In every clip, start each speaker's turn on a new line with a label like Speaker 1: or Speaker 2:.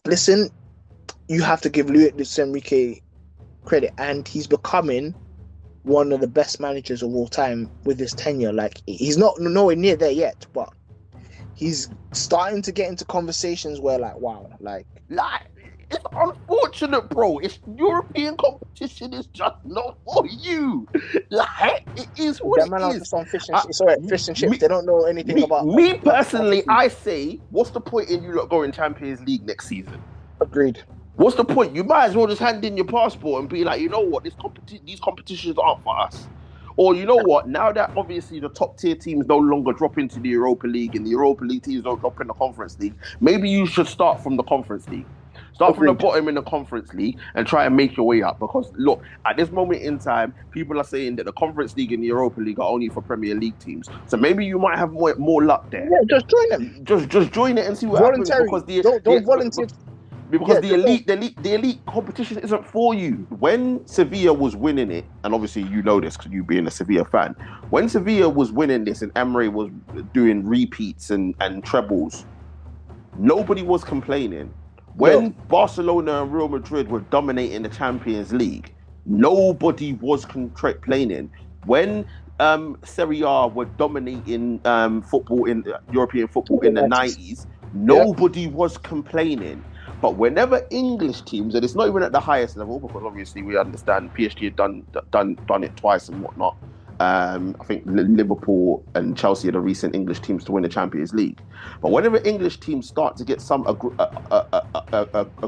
Speaker 1: listen, you have to give Luis Enrique credit, and he's becoming one of the best managers of all time with his tenure. Like, he's not nowhere near there yet, but he's starting to get into conversations where, like, wow, like
Speaker 2: it's unfortunate, bro. It's European competition is just not for you. Like, it is what
Speaker 1: that
Speaker 2: it
Speaker 1: man are
Speaker 2: is.
Speaker 1: just on fish and chips. Sorry, fish and chips. They don't know anything about
Speaker 2: me personally. I say, what's the point in you lot going Champions League next season?
Speaker 1: Agreed.
Speaker 2: What's the point? You might as well just hand in your passport and be like, you know what, these competitions aren't for us. Or you know what, now that obviously the top tier teams no longer drop into the Europa League and the Europa League teams don't drop in the Conference League, maybe you should start from the Conference League. Start from the bottom in the Conference League and try and make your way up. Because look, at this moment in time, people are saying that the Conference League and the Europa League are only for Premier League teams. So maybe you might have more luck there.
Speaker 1: Yeah, just join them.
Speaker 2: Just join it and see what happens. Because
Speaker 1: don't volunteer.
Speaker 2: Because the elite competition isn't for you. When Sevilla was winning it, and obviously you know this because you being a Sevilla fan, when Sevilla was winning this and Emery was doing repeats and trebles, nobody was complaining. When Barcelona and Real Madrid were dominating the Champions League, nobody was complaining. When Serie A were dominating football in European football in the 90s, nobody was complaining. But whenever English teams, and it's not even at the highest level, because obviously we understand PSG had done it twice and whatnot. I think Liverpool and Chelsea are the recent English teams to win the Champions League. But whenever English teams start to get a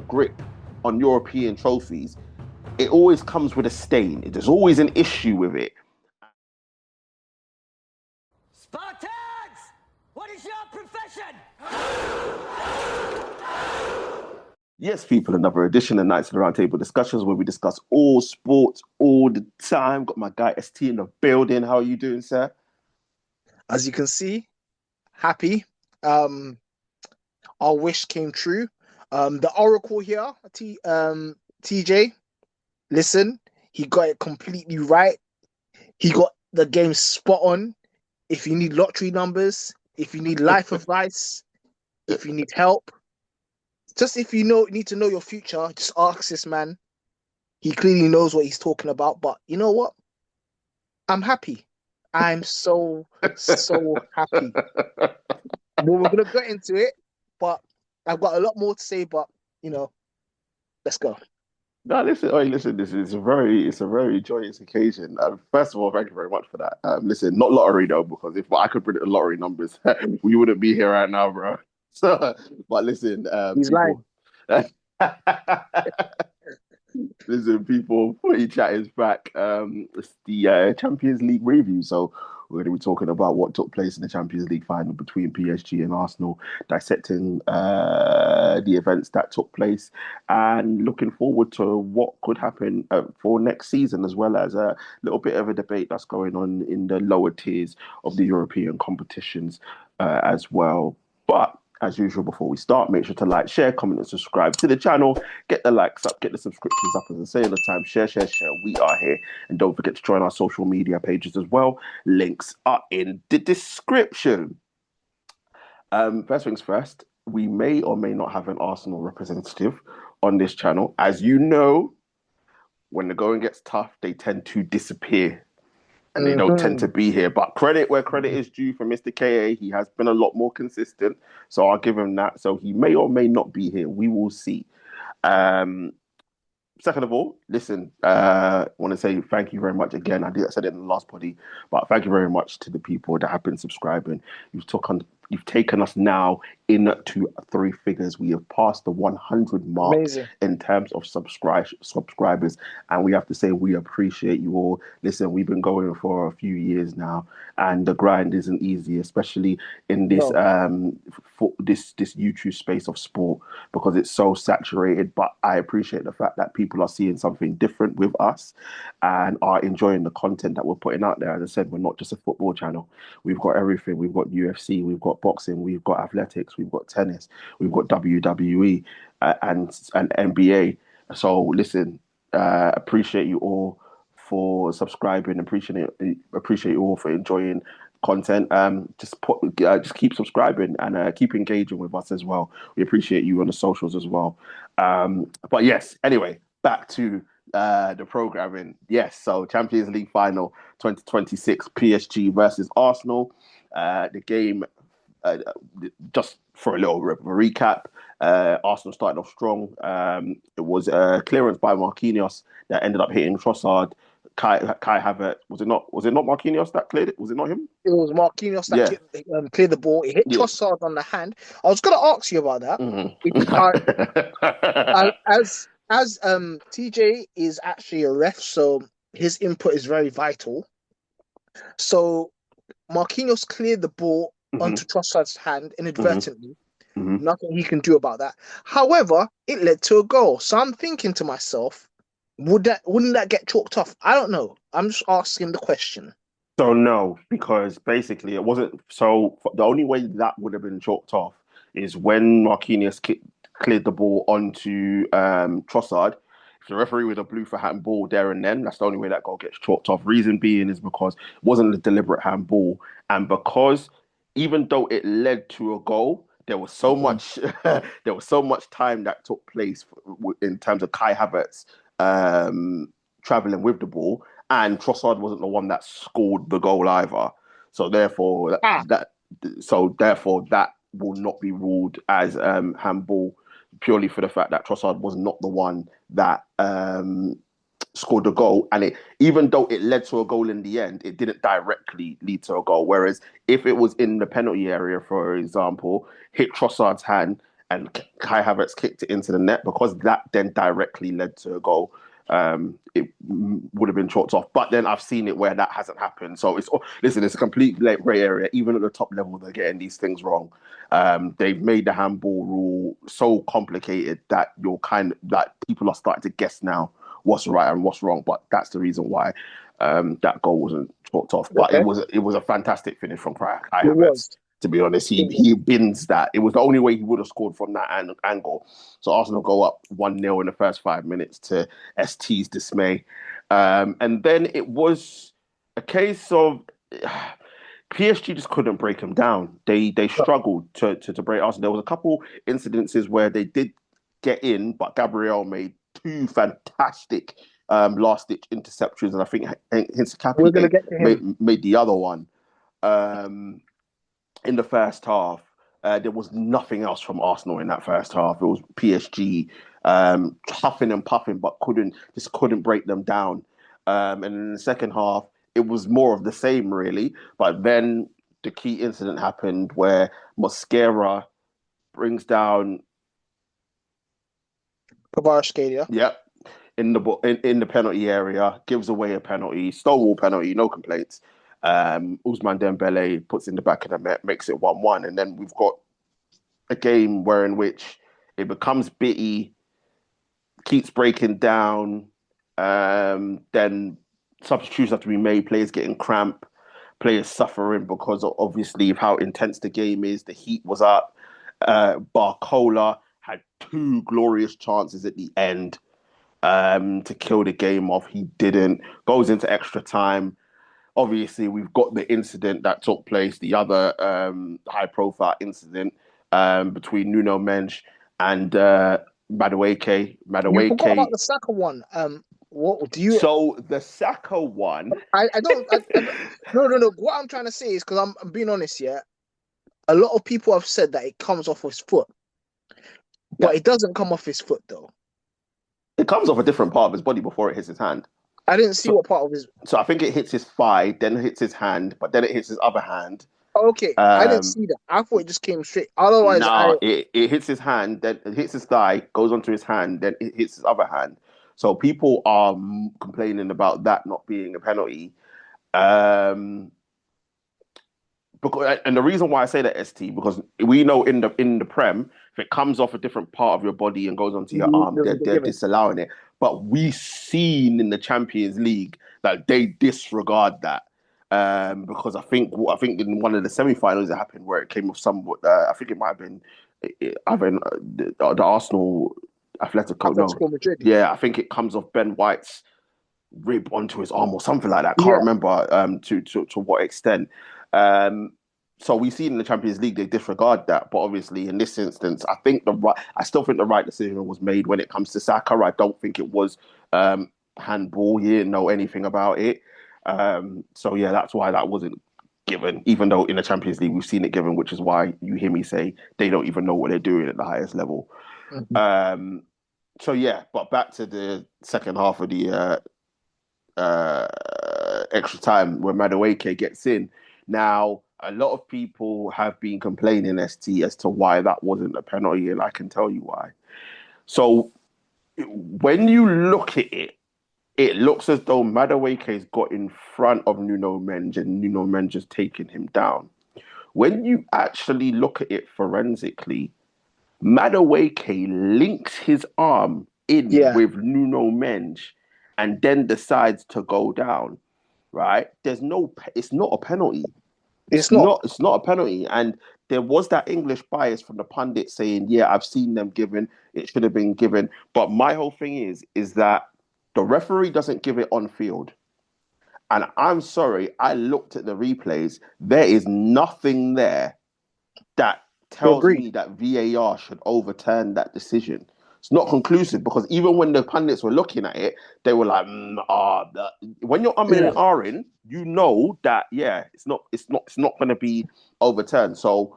Speaker 2: grip on European trophies, it always comes with a stain. There's always an issue with it.
Speaker 3: Spartans! What is your profession?
Speaker 2: Yes, people, another edition of Knightz and Roundtable Discussions where we discuss all sports all the time. Got my guy ST in the building. How are you doing, sir?
Speaker 1: As you can see, happy. Our wish came true. The Oracle here, TJ, listen, he got it completely right. He got the game spot on. If you need lottery numbers, if you need life advice, if you need help, just if you need to know your future, just ask this man. He clearly knows what he's talking about. But you know what? I'm happy. I'm so happy. Well, we're gonna get into it, but I've got a lot more to say. But let's go.
Speaker 2: No, listen. This is a very joyous occasion. First of all, thank you very much for that. Listen, not lottery though, because if I could predict the lottery numbers, we wouldn't be here right now, bro. So, but listen,
Speaker 1: he's
Speaker 2: people. Listen, people, Footie Chat is back. It's the Champions League review. So we're going to be talking about what took place in the Champions League final between PSG and Arsenal, dissecting the events that took place and looking forward to what could happen for next season, as well as a little bit of a debate that's going on in the lower tiers of the European competitions as well. But as usual, before we start, make sure to like, share, comment, and subscribe to the channel. Get the likes up, get the subscriptions up, as I say all the time. Share. We are here. And don't forget to join our social media pages as well. Links are in the description. First things first, we may or may not have an Arsenal representative on this channel. As you know, when the going gets tough, they tend to disappear. And they don't tend to be here. But credit where credit is due for Mr. KA. He has been a lot more consistent. So I'll give him that. So he may or may not be here. We will see. Second of all, listen, I want to say thank you very much again. I said it in the last poddy, but thank you very much to the people that have been subscribing. You've taken us now into 3 figures. We have passed the 100 mark.
Speaker 1: Amazing.
Speaker 2: In terms of subscribers, and we have to say we appreciate you all. Listen, we've been going for a few years now, and the grind isn't easy, especially in this this YouTube space of sport, because it's so saturated. But I appreciate the fact that people are seeing something different with us and are enjoying the content that we're putting out there. As I said, we're not just a football channel. We've got everything. We've got UFC, we've got boxing, we've got athletics, we've got tennis, we've got WWE and NBA. So listen, appreciate you all for subscribing. Appreciate you all for enjoying content, just keep subscribing and keep engaging with us as well. We appreciate you on the socials as well. But yes, anyway, back to the programming. Yes, so Champions League final 2026, PSG versus Arsenal. The game, just for a little recap, Arsenal started off strong. It was a clearance by Marquinhos that ended up hitting Trossard. Kai Havertz, was it not Marquinhos that cleared it? Was it not him?
Speaker 1: It was Marquinhos that
Speaker 2: Yeah.
Speaker 1: cleared the ball. It hit
Speaker 2: Yeah.
Speaker 1: Trossard on the hand. I was going to ask you about that. As TJ is actually a ref, so his input is very vital. So Marquinhos cleared the ball onto Trossard's hand inadvertently. Nothing he can do about that. However, it led to a goal. So I'm thinking to myself, wouldn't that get chalked off? I don't know. I'm just asking the question.
Speaker 2: So no, because basically it wasn't. So the only way that would have been chalked off is when Marquinhos cleared the ball onto Trossard. If the referee would have blew for handball there and then, that's the only way that goal gets chalked off. Reason being is because it wasn't a deliberate handball, and because even though it led to a goal, there was so much there was so much time that took place in terms of Kai Havertz traveling with the ball, and Trossard wasn't the one that scored the goal either. So therefore, that will not be ruled as handball, purely for the fact that Trossard was not the one that scored the goal. And even though it led to a goal in the end, it didn't directly lead to a goal. Whereas if it was in the penalty area, for example, hit Trossard's hand and Kai Havertz kicked it into the net, because that then directly led to a goal, it would have been chalked off. But then I've seen it where that hasn't happened. So it's a complete grey area. Even at the top level, they're getting these things wrong. They've made the handball rule so complicated that people are starting to guess now what's right and what's wrong. But that's the reason why that goal wasn't chalked off. But it was a fantastic finish from Kai Havertz. To be honest, he bins that. It was the only way he would have scored from that angle. So Arsenal go up 1-0 in the first 5 minutes to ST's dismay. And then it was a case of PSG just couldn't break them down. They struggled to break Arsenal. There was a couple incidences where they did get in, but Gabriel made two fantastic last-ditch interceptions, and I think Hincapié made the other one. In the first half, there was nothing else from Arsenal in that first half. It was PSG huffing and puffing, but couldn't break them down. And in the second half, it was more of the same, really. But then the key incident happened where Mosquera brings down
Speaker 1: Kvaratskhelia.
Speaker 2: Yep. In the penalty area, gives away a penalty, stonewall penalty, no complaints. Ousmane Dembele puts in the back of the net, makes it 1-1, and then we've got a game in which it becomes bitty, keeps breaking down, then substitutions have to be made, players getting cramp, players suffering because of, obviously, of how intense the game is. The heat was up. Barcola had two glorious chances at the end to kill the game off. He didn't. Goes into extra time. Obviously, we've got the incident that took place, the other high-profile incident between Nuno Mendes and Madueke.
Speaker 1: You forgot about the Saka one. What do you?
Speaker 2: So the Saka one,
Speaker 1: I don't. No. What I'm trying to say is, because I'm being honest, yeah. A lot of people have said that it comes off his foot, but it doesn't come off his foot though.
Speaker 2: It comes off a different part of his body before it hits his hand.
Speaker 1: I didn't see what part of his.
Speaker 2: So I think it hits his thigh, then it hits his hand, but then it hits his other hand.
Speaker 1: Okay, I didn't see that. I thought it just came straight. Otherwise,
Speaker 2: it hits his hand, then it hits his thigh, goes onto his hand, then it hits his other hand. So people are complaining about that not being a penalty. Because, and the reason why I say that, ST, because we know in the Prem, if it comes off a different part of your body and goes onto your arm, they're disallowing it. But we've seen in the Champions League that they disregard that. Because I think in one of the semi-finals it happened where it came off I think it might have been the Arsenal Atletico Madrid. Yeah, I think it comes off Ben White's rib onto his arm or something like that. I can't remember to what extent. So we've seen in the Champions League they disregard that, but obviously in this instance, I still think the right decision was made when it comes to Saka. I don't think it was handball. He didn't know anything about it. So yeah, that's why that wasn't given. Even though in the Champions League we've seen it given, which is why you hear me say they don't even know what they're doing at the highest level.
Speaker 1: Mhm.
Speaker 2: So yeah, but back to the second half of the extra time where Madueke gets in. Now, a lot of people have been complaining, ST, as to why that wasn't a penalty, and I can tell you why. So, when you look at it, it looks as though Madueke's got in front of Nuno Mendes and Nuno Mendes just taking him down. When you actually look at it forensically, Madueke links his arm in
Speaker 1: Yeah,
Speaker 2: with Nuno Mendes and then decides to go down, right? It's not a penalty.
Speaker 1: it's not.
Speaker 2: It's not a penalty. And there was that English bias from the pundit saying, yeah, I've seen them given, it should have been given. But my whole thing is that the referee doesn't give it on field. And I'm sorry, I looked at the replays. There is nothing there that
Speaker 1: To
Speaker 2: tells
Speaker 1: agree.
Speaker 2: me that VAR should overturn that decision. It's not conclusive because even when the pundits were looking at it, they were like, when you're umming
Speaker 1: Yeah,
Speaker 2: and ahhing, you know that it's not going to be overturned. So,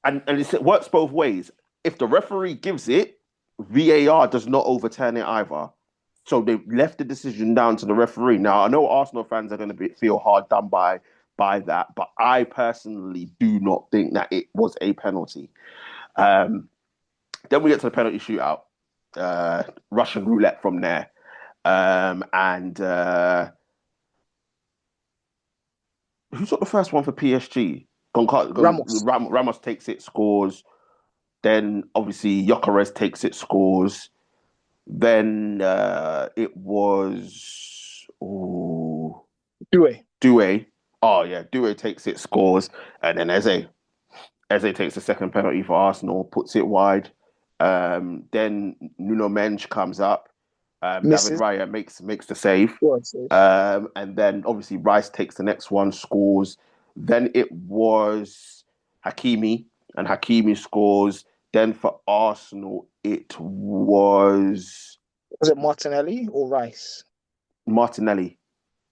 Speaker 2: and it works both ways. If the referee gives it, VAR does not overturn it either. So they left the decision down to the referee. Now I know Arsenal fans are going to feel hard done by that, but I personally do not think that it was a penalty. Um, then we get to the penalty shootout, Russian roulette from there, and who's got the first one for PSG?
Speaker 1: Ramos.
Speaker 2: Ramos takes it, scores. Then obviously Gyökeres takes it, scores. Then it was
Speaker 1: Due.
Speaker 2: Doué. Oh yeah, Doué takes it, scores, and then Eze takes the second penalty for Arsenal, puts it wide. Then Nuno Mendes comes up. David
Speaker 1: Misses.
Speaker 2: Raya makes the save.
Speaker 1: Was.
Speaker 2: And then obviously Rice takes the next one, scores. Then it was Hakimi, and Hakimi scores. Then for Arsenal, it was
Speaker 1: Was it Martinelli or Rice?
Speaker 2: Martinelli.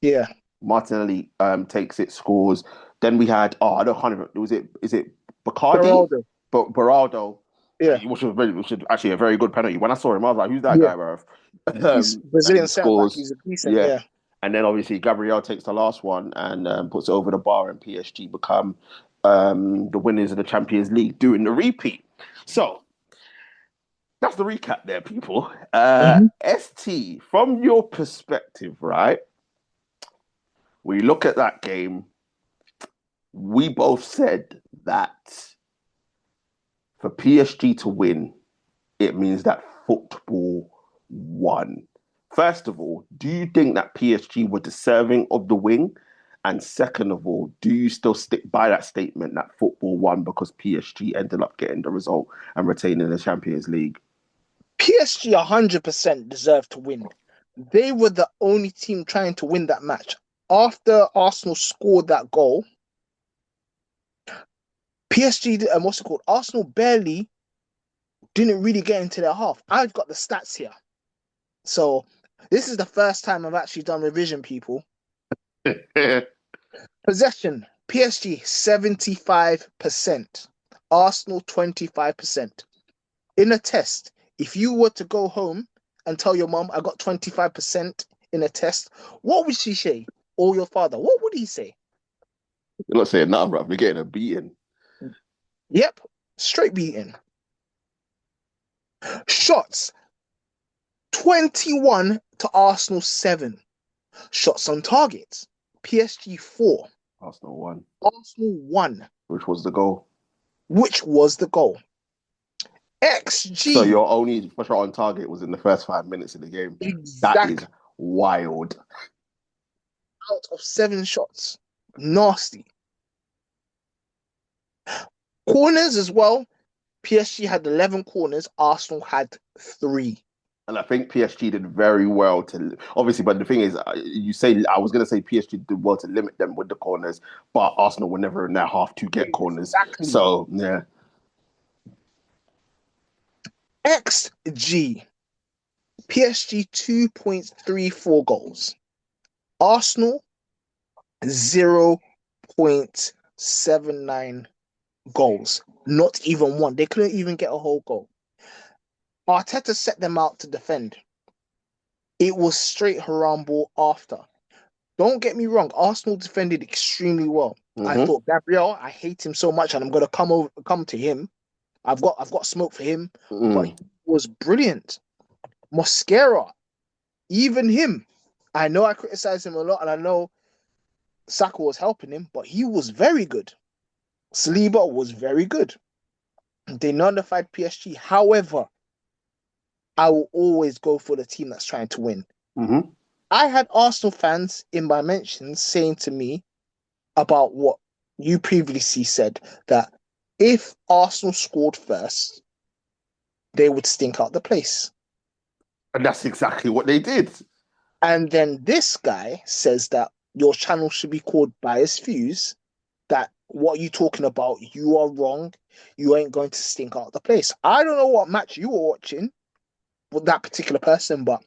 Speaker 1: Yeah.
Speaker 2: Martinelli takes it, scores. Then we had I don't kind of was it is it Bacardi,
Speaker 1: Geraldo.
Speaker 2: but Beraldo,
Speaker 1: Yeah.
Speaker 2: which was actually a very good penalty. When I saw him, I was like, "Who's that
Speaker 1: Yeah.
Speaker 2: guy, bro?"
Speaker 1: He's
Speaker 2: And he
Speaker 1: Brazilian centre back.
Speaker 2: scores,
Speaker 1: He's a decent.
Speaker 2: yeah.
Speaker 1: Yeah.
Speaker 2: And then obviously Gabriel takes the last one and puts it over the bar, and PSG become the winners of the Champions League, doing the repeat. So that's the recap there, people.
Speaker 1: Mhm.
Speaker 2: ST, from your perspective, right? We look at that game. We both said that for PSG to win, it means that football won. First of all, do you think that PSG were deserving of the win? And second of all, do you still stick by that statement that football won because PSG ended up getting the result and retaining the Champions League?
Speaker 1: PSG 100% deserved to win. They were the only team trying to win that match. After Arsenal scored that goal, PSG, what's it called? Arsenal barely didn't really get into their half. I've got the stats here. So this is the first time I've actually done revision, people. Possession, PSG 75%, Arsenal 25%. In a test, if you were to go home and tell your mom, I got 25% in a test, what would she say? Or your father, what would he say?
Speaker 2: You're not saying nothing, bro. We're getting a beating.
Speaker 1: Yep, straight beating. Shots, 21 to Arsenal 7. Shots on target, PSG 4.
Speaker 2: Arsenal won,
Speaker 1: Arsenal 1,
Speaker 2: which was the goal.
Speaker 1: which was the goal.
Speaker 2: So
Speaker 1: XG,
Speaker 2: your only shot on target was in the first 5 minutes of the game. That is
Speaker 1: exactly,
Speaker 2: wild.
Speaker 1: out of 7 shots. Nasty. Corners as well. PSG had 11 corners. Arsenal had 3.
Speaker 2: And I think PSG did very well to obviously, but the thing is, you say I was going to say PSG did well to limit them with the corners, but Arsenal were never in their half to get corners.
Speaker 1: Exactly.
Speaker 2: So yeah,
Speaker 1: XG, PSG 2.34 goals. Arsenal 0.79 goals. Not even one. They couldn't even get a whole goal. Arteta set them out to defend. It was straight haram ball after. Don't get me wrong, Arsenal defended extremely well. I
Speaker 2: mm-hmm.
Speaker 1: thought Gabriel, I hate him so much, and I'm gonna come to him. I've got smoke for him, but he was brilliant. Mosquera, even him. I know I criticize him a lot, and I know Saka was helping him, but he was very good. Saliba was very good. They nullified PSG. However, I will always go for the team that's trying to win.
Speaker 2: Mm-hmm.
Speaker 1: I had Arsenal fans in my mentions saying to me about what you previously said, that if Arsenal scored first, they would stink out the place.
Speaker 2: And that's exactly what they did.
Speaker 1: And then this guy says that your channel should be called Bias Views, that what you talking about, you are wrong. You ain't going to stink out the place. I don't know what match you were watching with that particular person, but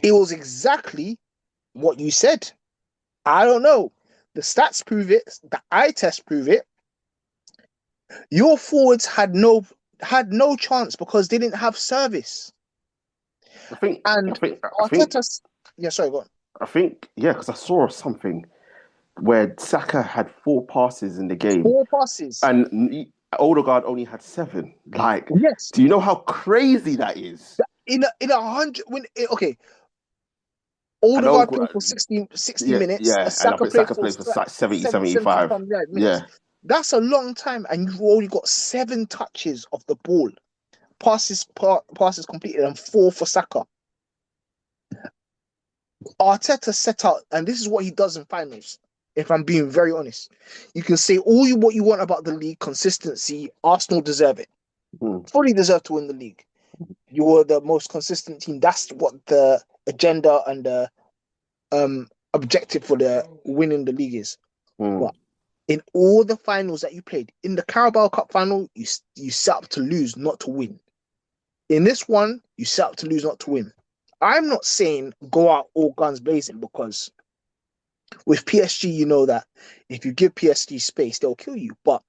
Speaker 1: it was exactly what you said. I don't know. The stats prove it. The eye test prove it. Your forwards had no chance because they didn't have service.
Speaker 2: I think, I
Speaker 1: And
Speaker 2: think, I think,
Speaker 1: Arteta's, yeah, sorry, go on.
Speaker 2: I think, yeah, because I saw something where Saka had 4 passes in the game,
Speaker 1: 4 passes.
Speaker 2: and Odegaard only had 7. Like,
Speaker 1: Yes.
Speaker 2: do you know how crazy that is?
Speaker 1: In 100 okay,
Speaker 2: And
Speaker 1: Odegaard played
Speaker 2: Odegaard,
Speaker 1: for 60
Speaker 2: yeah,
Speaker 1: minutes.
Speaker 2: yeah, and I
Speaker 1: Saka
Speaker 2: think
Speaker 1: played
Speaker 2: Saka
Speaker 1: for
Speaker 2: played for 70, 75.
Speaker 1: 75 minutes.
Speaker 2: Yeah.
Speaker 1: That's a long time, and you've only got 7 touches of the ball. Passes completed, and 4 for Saka. Arteta set out, and this is what he does in finals. If I'm being very honest, you can say what you want about the league consistency. Arsenal deserve it. Fully deserve to win the league. You were the most consistent team. That's what the agenda and the objective for the winning the league is. But in all the finals that you played, in the Carabao Cup final, you set up to lose, not to win. In this one, you set up to lose, not to win. I'm not saying go out all guns blazing, because with PSG, you know that if you give PSG space, they'll kill you. But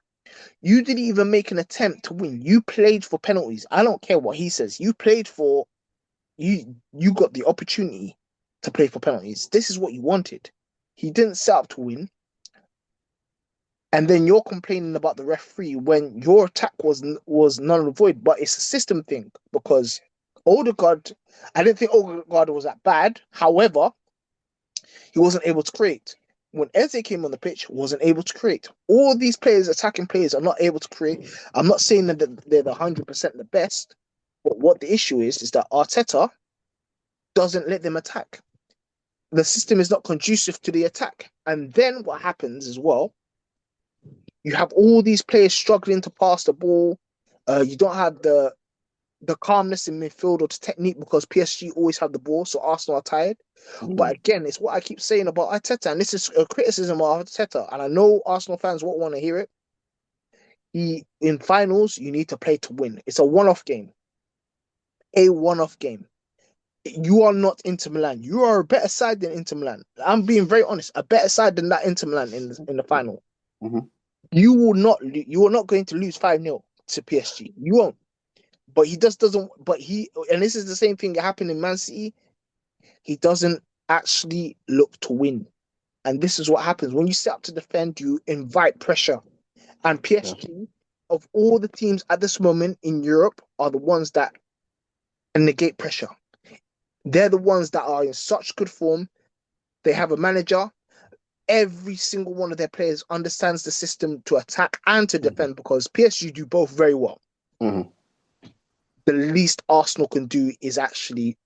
Speaker 1: you didn't even make an attempt to win. You played for penalties. I don't care what he says. You played for you got the opportunity to play for penalties. This is what you wanted. He didn't set up to win. And then you're complaining about the referee when your attack was null and void. But it's a system thing, because Odegaard, I didn't think Odegaard was that bad. However, he wasn't able to create. When Eze came on the pitch, wasn't able to create. All these players, attacking players, are not able to create. I'm not saying that they're the 100% the best, but what the issue is that Arteta doesn't let them attack. The system is not conducive to the attack. And then what happens as well, you have all these players struggling to pass the ball. You don't have the calmness in midfield or the technique, because PSG always have the ball, so Arsenal are tired. But again, it's what I keep saying about Arteta, and this is a criticism of Arteta, and I know Arsenal fans won't want to hear it. In finals, you need to play to win. It's a one-off game. A one-off game. You are not Inter Milan. You are a better side than Inter Milan. I'm being very honest. A better side than that Inter Milan in the final.
Speaker 2: Mm-hmm.
Speaker 1: You are not going to lose 5-0 to PSG. You won't. But he just doesn't. And this is the same thing that happened in Man City. He doesn't actually look to win. And this is what happens. When you set up to defend, you invite pressure. And PSG, of all the teams at this moment in Europe, are the ones that negate pressure. They're the ones that are in such good form. They have a manager. Every single one of their players understands the system to attack and to defend, because PSG do both very well.
Speaker 2: Mm-hmm.
Speaker 1: The least Arsenal can do is actually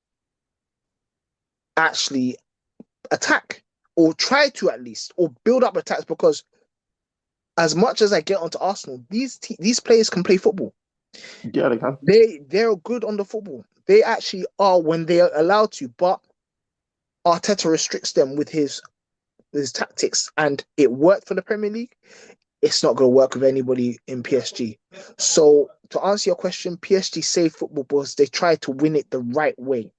Speaker 1: attack, or try to at least, or build up attacks, because as much as I get onto Arsenal, these players can play football.
Speaker 2: Yeah, they can.
Speaker 1: They're good on the football. They actually are when they are allowed to, but Arteta restricts them with his tactics, and it worked for the Premier League. It's not going to work with anybody in PSG. So to answer your question, PSG saved football because they tried to win it the right way.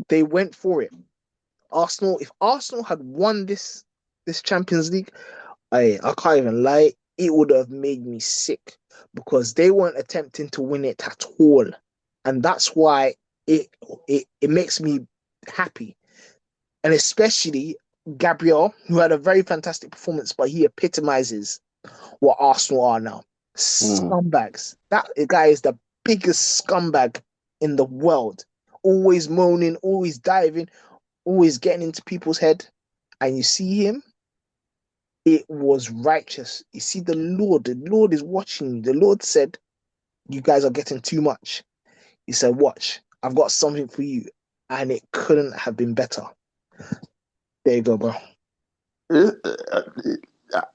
Speaker 1: They went for it. Arsenal, if Arsenal had won this Champions League, I can't even lie, it would have made me sick because they weren't attempting to win it at all, and that's why it it makes me happy, and especially Gabriel, who had a very fantastic performance, but he epitomizes what Arsenal are now.
Speaker 2: Mm.
Speaker 1: Scumbags. That guy is the biggest scumbag in the world. Always moaning, always diving, always getting into people's head. And you see him, it was righteous. You see the Lord is watching you. The Lord said, you guys are getting too much. He said, watch, I've got something for you. And it couldn't have been better. There you go, bro.
Speaker 2: Uh, uh, uh,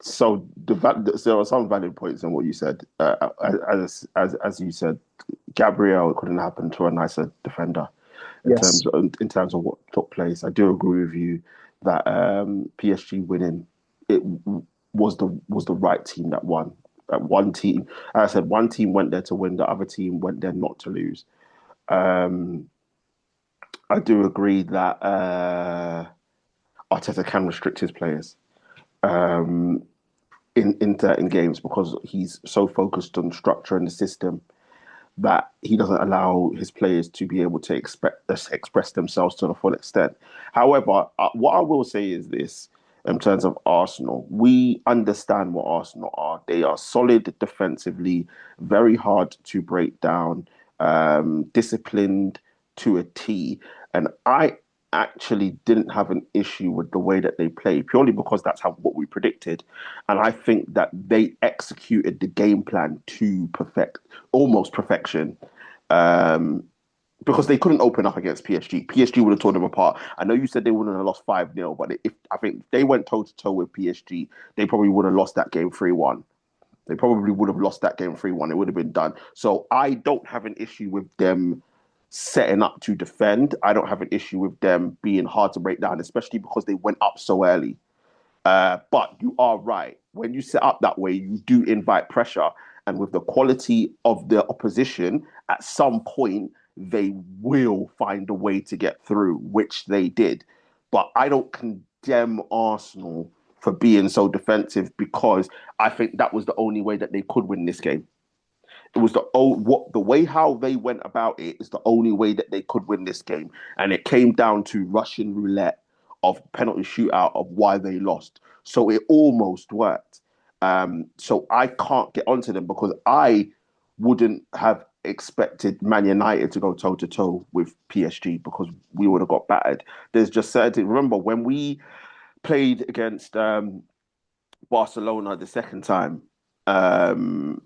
Speaker 2: so there are some valid points in what you said. As you said, Gabriel couldn't happen to a nicer defender
Speaker 1: Yes.
Speaker 2: in terms of what took place. I do agree with you that PSG winning it was the right team that won. One team, as I said, one team went there to win. The other team went there not to lose. Um, I do agree that Arteta can restrict his players. Um, in certain games because he's so focused on structure and the system that he doesn't allow his players to be able to express themselves to the full extent. However, what I will say is this in terms of Arsenal, we understand what Arsenal are. They are solid defensively, very hard to break down, disciplined to a T. And I actually didn't have an issue with the way that they play purely because that's how what we predicted, and I think that they executed the game plan to almost perfection. Um, because they couldn't open up against PSG. PSG would have torn them apart. I know you said they wouldn't have lost 5-0, but if I think if they went toe to toe with PSG, they probably would have lost that game 3-1. They probably would have lost that game 3-1. It would have been done. So I don't have an issue with them setting up to defend. I don't have an issue with them being hard to break down, especially because they went up so early. But you are right. When you set up that way, you do invite pressure. And with the quality of the opposition, at some point, they will find a way to get through, which they did. But I don't condemn Arsenal for being so defensive because I think that was the only way that they could win this game. It was the way how they went about it is the only way that they could win this game, and it came down to Russian roulette of penalty shootout of why they lost. So it almost worked. So I can't get onto them because I wouldn't have expected Man United to go toe to toe with PSG because we would have got battered. There's just certain. Remember when we played against Barcelona the second time. Um,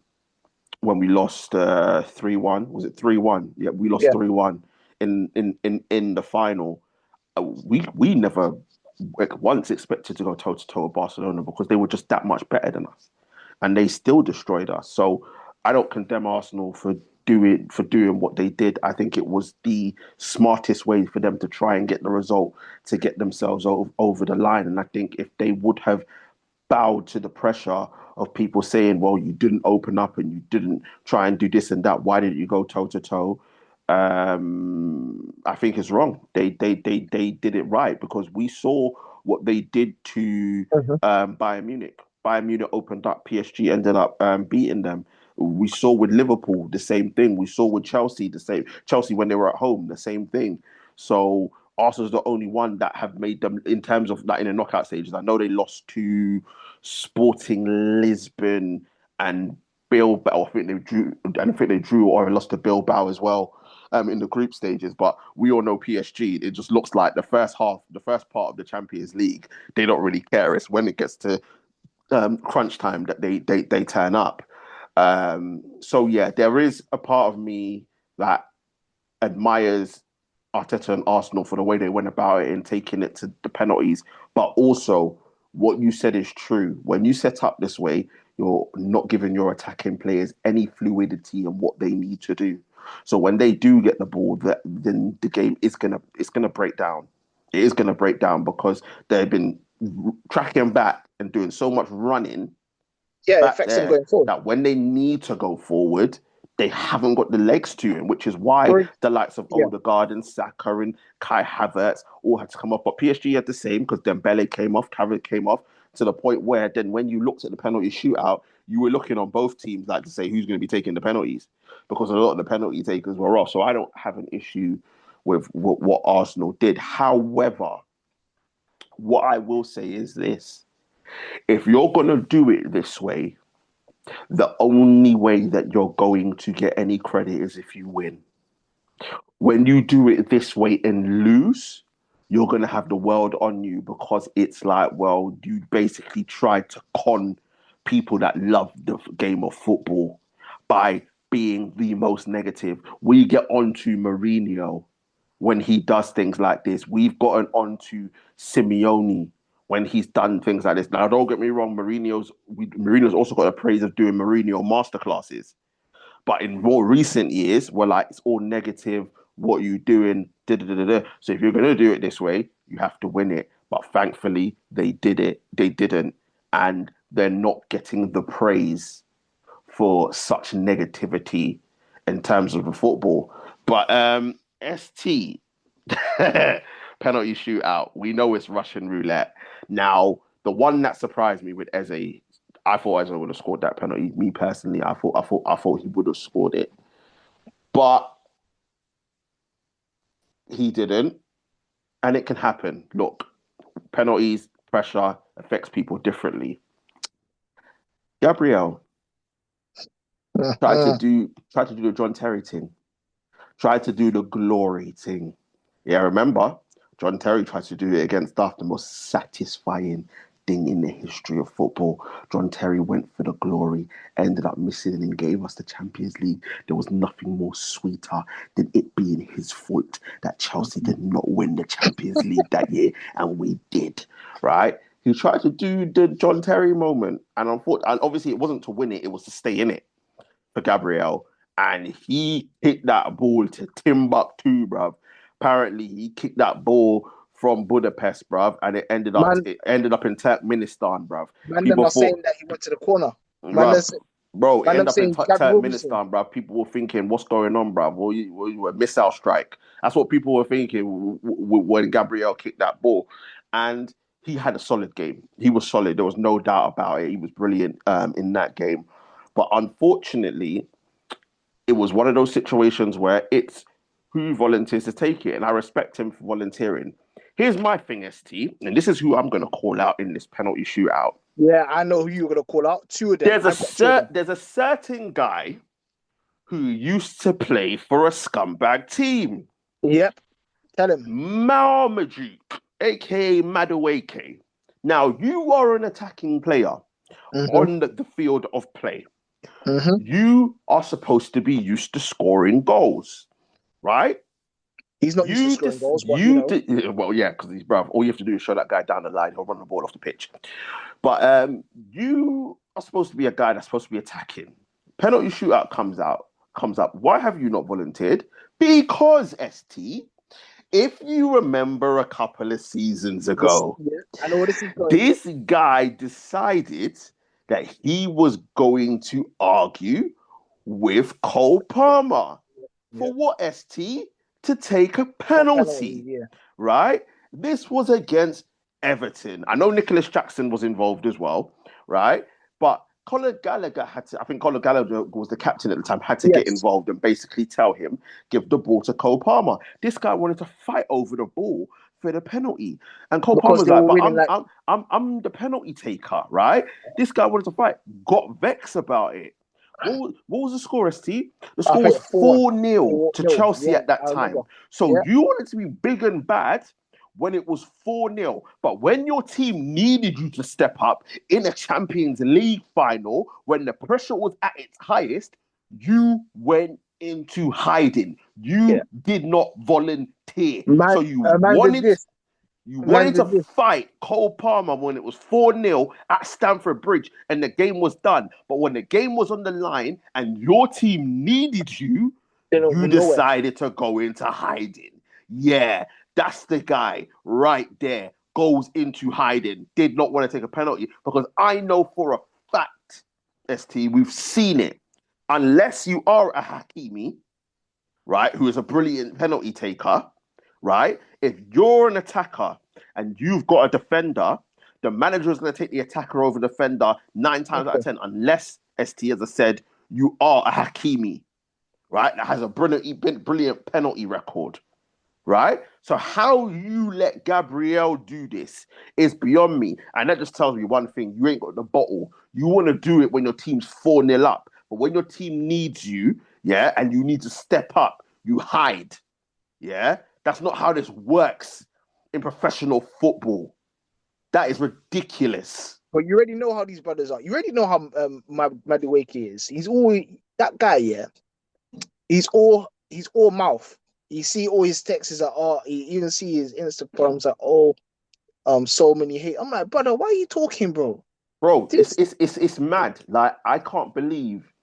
Speaker 2: when we lost 3-1. Was it 3-1? Yeah, we lost
Speaker 1: Yeah.
Speaker 2: 3-1 in the final. We never once expected to go toe to toe with Barcelona because they were just that much better than us, and they still destroyed us. So I don't condemn Arsenal for doing what they did. I think it was the smartest way for them to try and get the result to get themselves over the line. And I think if they would have bowed to the pressure of people saying, well, you didn't open up and you didn't try and do this and that. Why didn't you go toe to toe? I think it's wrong. They did it right because we saw what they did to
Speaker 1: Mhm.
Speaker 2: Bayern Munich. Bayern Munich opened up. PSG ended up beating them. We saw with Liverpool the same thing. We saw with Chelsea the same. Chelsea when they were at home the same thing. So Arsenal's the only one that have made them in terms of that in the knockout stages. I know they lost to Sporting Lisbon and Bilbao. I think they drew, and I think they drew or lost to Bilbao as well in the group stages. But we all know PSG. It just looks like the first half, the first part of the Champions League, they don't really care. It's when it gets to crunch time that they turn up. So yeah, there is a part of me that admires Arteta and Arsenal for the way they went about it and taking it to the penalties. But also, what you said is true. When you set up this way, You're not giving your attacking players any fluidity in what they need to do. So when they do get the ball, then the game is gonna break down. It is gonna break down because they've been tracking back and doing so much running
Speaker 1: Yeah, it
Speaker 2: back
Speaker 1: affects him
Speaker 2: there
Speaker 1: going forward.
Speaker 2: that when they need to go forward, they haven't got the legs to it, which is why
Speaker 1: For,
Speaker 2: the likes of
Speaker 1: yeah,
Speaker 2: Odegaard and Saka and Kai Havertz all had to come off. But PSG had the same because Dembele came off, Carrick came off, to the point where then when you looked at the penalty shootout, you were looking on both teams like to say who's going to be taking the penalties because a lot of the penalty takers were off. So I don't have an issue with what Arsenal did. However, what I will say is this. If you're going to do it this way, the only way that you're going to get any credit is if you win. When you do it this way and lose, you're going to have the world on you because it's like, well, you basically tried to con people that love the game of football by being the most negative. We get onto Mourinho when he does things like this. We've gotten onto Simeone when he's done things like this. Now, don't get me wrong, Mourinho's also got a praise of doing Mourinho masterclasses. But in more recent years, we're like, it's all negative. What are you doing? Da, da, da, da, da. So if you're going to do it this way, you have to win it. But thankfully, they did it. They didn't. And they're not getting the praise for such negativity in terms of the football. But ST, penalty shootout. We know it's Russian roulette. Now, the one that surprised me with Eze, I thought Eze would have scored that penalty. Me personally, I thought he would have scored it, but he didn't, and it can happen. Look, penalties, pressure affects people differently. Gabriel tried to do the John Terry thing, tried to do the glory thing. Yeah, remember, John Terry tried to do it against Duff, the most satisfying thing in the history of football. John Terry went for the glory, ended up missing and gave us the Champions League. There was nothing more sweeter than it being his fault that Chelsea did not win the Champions League that year, and we did, right? He tried to do the John Terry moment, and obviously it wasn't to win it, it was to stay in it for Gabriel. And he kicked that ball to Timbuktu, bruv. Apparently, he kicked that ball from Budapest, bruv, and it ended up
Speaker 1: man,
Speaker 2: in Turkmenistan, bruv.
Speaker 1: man, them
Speaker 2: People
Speaker 1: are
Speaker 2: thought,
Speaker 1: saying that he went to the corner. Man,
Speaker 2: bruv, bro, it
Speaker 1: man, them
Speaker 2: ended up in
Speaker 1: saying Gabby Wilson.
Speaker 2: Turkmenistan, bruv. People were thinking, what's going on, bruv? Well, a missile strike. That's what people were thinking when Gabriel kicked that ball. And he had a solid game. He was solid. There was no doubt about it. He was brilliant in that game. But unfortunately, it was one of those situations where it's who volunteers to take it, and I respect him for volunteering. Here's my thing, ST, and this is who I'm going to call out in this penalty shootout.
Speaker 1: Yeah, I know who you're gonna call out. Two of them.
Speaker 2: There's a certain guy who used to play for a scumbag team.
Speaker 1: Yep. Tell him.
Speaker 2: Marmaduke, aka Madueke. Now, you are an attacking player on the field of play. You are supposed to be used to scoring goals, right?
Speaker 1: He's not used to scoring goals, but you know.
Speaker 2: Well, yeah, because he's bruv. All you have to do is show that guy down the line; he'll run the ball off the pitch. But you are supposed to be a guy that's supposed to be attacking. Penalty shootout comes up. Why have you not volunteered? Because ST, if you remember a couple of seasons ago,
Speaker 1: I know where this is going.
Speaker 2: This guy decided that he was going to argue with Cole Palmer for what, ST? To take a penalty, right? This was against Everton. I know Nicholas Jackson was involved as well, right? But Conor Gallagher Conor Gallagher was the captain at the time, had to get involved and basically tell him, give the ball to Cole Palmer. This guy wanted to fight over the ball for the penalty. And Cole Palmer was like, but I'm the penalty taker, right? This guy wanted to fight, got vexed about it. What was the score, ST? The score was 4-0 to Chelsea at that time. So you wanted to be big and bad when it was 4-0. But when your team needed you to step up in a Champions League final, when the pressure was at its highest, you went into hiding. You did not volunteer. So you wanted... You wanted to
Speaker 1: Landed this.
Speaker 2: fight Cole Palmer when it was 4-0 at Stamford Bridge and the game was done. But when the game was on the line and your team needed you,
Speaker 1: They don't
Speaker 2: you
Speaker 1: go nowhere.
Speaker 2: decided to go into hiding. Yeah, that's the guy right there. Goes into hiding. Did not want to take a penalty because I know for a fact, ST, we've seen it. Unless you are a Hakimi, right, who is a brilliant penalty taker, right? If you're an attacker and you've got a defender, the manager is going to take the attacker over the defender 9 times out of
Speaker 1: Okay.
Speaker 2: 10, unless, ST, as I said, you are a Hakimi, right? That has a brilliant penalty record, right? So how you let Gabriel do this is beyond me. And that just tells me one thing. You ain't got the bottle. You want to do it when your team's 4-0 up. But when your team needs you, yeah, and you need to step up, you hide. Yeah? That's not how this works in professional football. That is ridiculous.
Speaker 1: But you already know how these brothers are. You already know how Madueke is. He's always that guy, yeah. He's all mouth. You see all his texts are all you even see his Instagrams are all so many hate. I'm like, brother, why are you talking, bro?
Speaker 2: Bro,
Speaker 1: This
Speaker 2: it's mad. Like I can't believe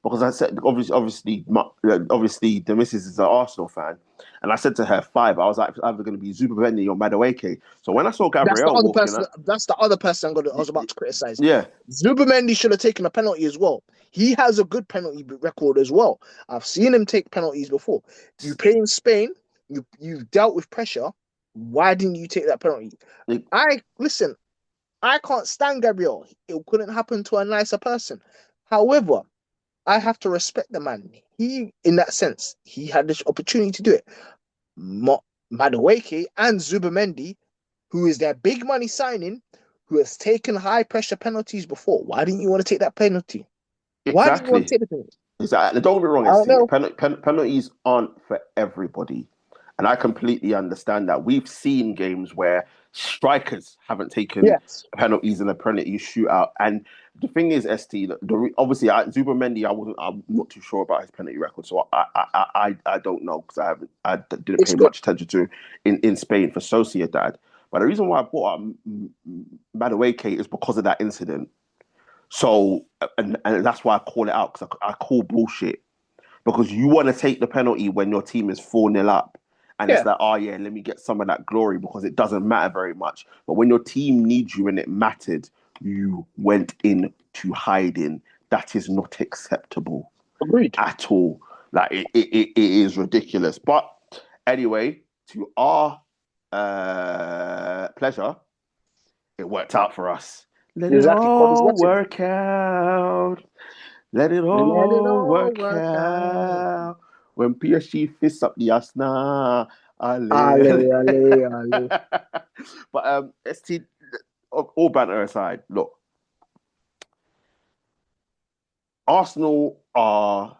Speaker 2: because I said obviously the missus is an Arsenal fan, and I said to her five. I was like, it's either going to be Zubimendi or Madueke. So when I saw
Speaker 1: that's the
Speaker 2: Gabriel
Speaker 1: other
Speaker 2: walking
Speaker 1: person.
Speaker 2: out,
Speaker 1: That's the other person I was about to criticize.
Speaker 2: yeah,
Speaker 1: Zubimendi should have taken a penalty as well. He has a good penalty record as well. I've seen him take penalties before. You play in Spain. You've dealt with pressure. Why didn't you take that penalty?
Speaker 2: it,
Speaker 1: Listen. I can't stand Gabriel. It couldn't happen to a nicer person. However, I have to respect the man. He, in that sense, he had this opportunity to do it. Madueke and Zubimendi, who is their big money signing, who has taken high pressure penalties before. Why didn't you want to take that penalty? Why didn't you want
Speaker 2: exactly.
Speaker 1: to take the penalty?
Speaker 2: Exactly. Don't get me wrong,
Speaker 1: I don't
Speaker 2: ST.
Speaker 1: know.
Speaker 2: Penalties aren't for everybody. And I completely understand that. We've seen games where strikers haven't taken
Speaker 1: Yes,
Speaker 2: penalties in a penalty shootout. And the thing is, ST, obviously, Zubimendi, I'm not too sure about his penalty record. So I don't know because I didn't
Speaker 1: it's
Speaker 2: pay
Speaker 1: good.
Speaker 2: much attention to in Spain for Sociedad. But the reason why I brought up Madueke is because of that incident. So, and that's why I call it out because I call bullshit because you want to take the penalty when your team is 4-0 up. And it's
Speaker 1: Yeah,
Speaker 2: like, oh yeah, let me get some of that glory because it doesn't matter very much. But when your team needs you and it mattered, you went into hiding. That is not acceptable
Speaker 1: agreed.
Speaker 2: at all. Like it is ridiculous. But anyway, to our pleasure, it worked out for us. Let it
Speaker 1: Exactly. God is
Speaker 2: all
Speaker 1: watching.
Speaker 2: work out. Let it
Speaker 1: Let it
Speaker 2: all
Speaker 1: all
Speaker 2: work
Speaker 1: work out.
Speaker 2: out. When PSG fists up the Arsenal,
Speaker 1: Ale,
Speaker 2: ale.
Speaker 1: ale, ale.
Speaker 2: But ST, all banter aside, look, Arsenal are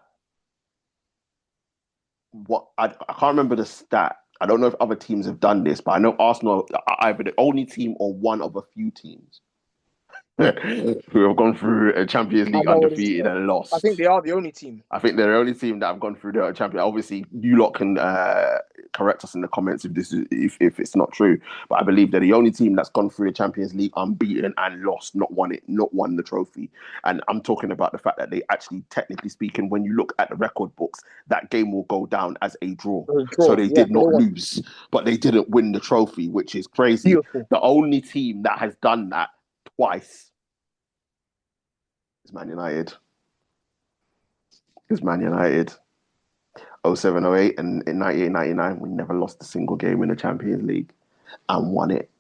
Speaker 2: what I can't remember the stat. I don't know if other teams have done this, but I know Arsenal are either the only team or one of a few teams who have gone through a Champions
Speaker 1: I
Speaker 2: League
Speaker 1: know what it's.
Speaker 2: undefeated and
Speaker 1: I think
Speaker 2: lost.
Speaker 1: they are the only team.
Speaker 2: I think they're the only team that have gone through the champion. Obviously, you lot can correct us in the comments if this is if it's not true. But I believe they're the only team that's gone through the Champions League unbeaten and lost, not won the trophy. And I'm talking about the fact that they actually, technically speaking, when you look at the record books, that game will go down as a draw. So
Speaker 1: Draw.
Speaker 2: they
Speaker 1: Yeah,
Speaker 2: did
Speaker 1: so they
Speaker 2: not
Speaker 1: won.
Speaker 2: lose, but they didn't win the trophy, which is crazy.
Speaker 1: Beautiful.
Speaker 2: The only team that has done that twice is Man United. Is Man United. 07, 08 and in 98, 99, we never lost a single game in the Champions League and won it.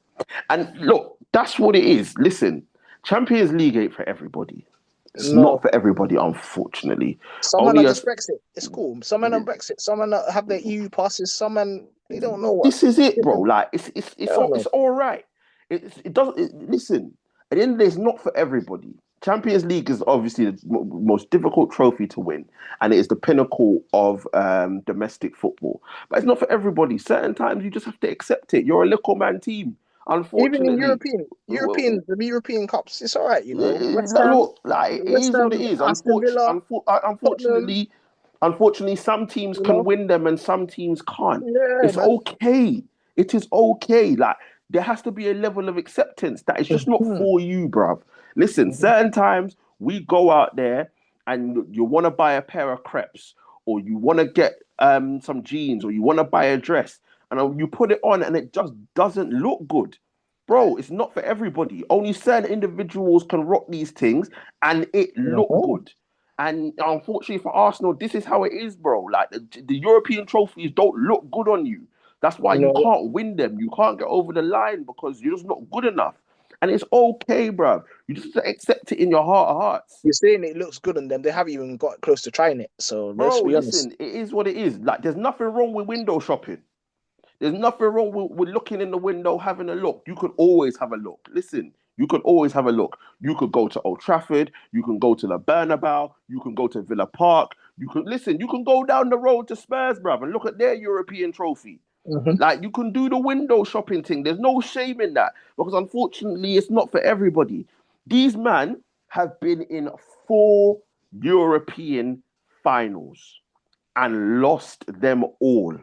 Speaker 2: And look, that's what it is. Listen, Champions League ain't for everybody. It's not
Speaker 1: No.
Speaker 2: for everybody, unfortunately.
Speaker 1: Some men
Speaker 2: Only
Speaker 1: are
Speaker 2: us.
Speaker 1: just Brexit. It's cool. Some men are Brexit. Some men have their EU passes. Some men they don't know what.
Speaker 2: This is it,
Speaker 1: They
Speaker 2: bro. Like
Speaker 1: don't
Speaker 2: it's
Speaker 1: know.
Speaker 2: all right. It doesn't. Listen, at the end of the day, it's not for everybody. Champions League is obviously the most difficult trophy to win, and it is the pinnacle of domestic football. But it's not for everybody. Certain times you just have to accept it. You're a little man team,
Speaker 1: Even in
Speaker 2: unfortunately.
Speaker 1: The European cups, it's all right. You know, West Ham,
Speaker 2: Look, like it
Speaker 1: West
Speaker 2: is what
Speaker 1: Ham,
Speaker 2: it is.
Speaker 1: Aston Villa, Tottenham.
Speaker 2: Unfortunately, some teams
Speaker 1: You
Speaker 2: can
Speaker 1: know,
Speaker 2: win them and some teams can't.
Speaker 1: yeah,
Speaker 2: It's
Speaker 1: man.
Speaker 2: okay. It is okay. Like there has to be a level of acceptance that it's just not
Speaker 1: Mhm.
Speaker 2: for you, bruv. Listen,
Speaker 1: Mhm.
Speaker 2: certain times we go out there and you want to buy a pair of crepes or you want to get some jeans or you want to buy a dress and you put it on and it just doesn't look good. Bro, it's not for everybody. Only certain individuals can rock these things and it look
Speaker 1: Mhm.
Speaker 2: good. And unfortunately for Arsenal, this is how it is, bro. Like the European trophies don't look good on you. That's why you
Speaker 1: No,
Speaker 2: can't win them. You can't get over the line because you're just not good enough. And it's okay, bro. You just accept it in your heart of hearts.
Speaker 1: you're saying it looks good on them. They haven't even got close to trying it. So let's
Speaker 2: Bro,
Speaker 1: be honest.
Speaker 2: listen, it is what it is. Like, there's nothing wrong with window shopping. There's nothing wrong with looking in the window, having a look. You could always have a look. Listen, you could always have a look. You could go to Old Trafford. You can go to the Bernabeu. You can go to Villa Park. You can listen. You can go down the road to Spurs, bruv, and look at their European trophy.
Speaker 1: Mhm.
Speaker 2: Like you can do the window shopping thing. There's no shame in that because unfortunately, it's not for everybody. These men have been in 4 European finals and lost them all.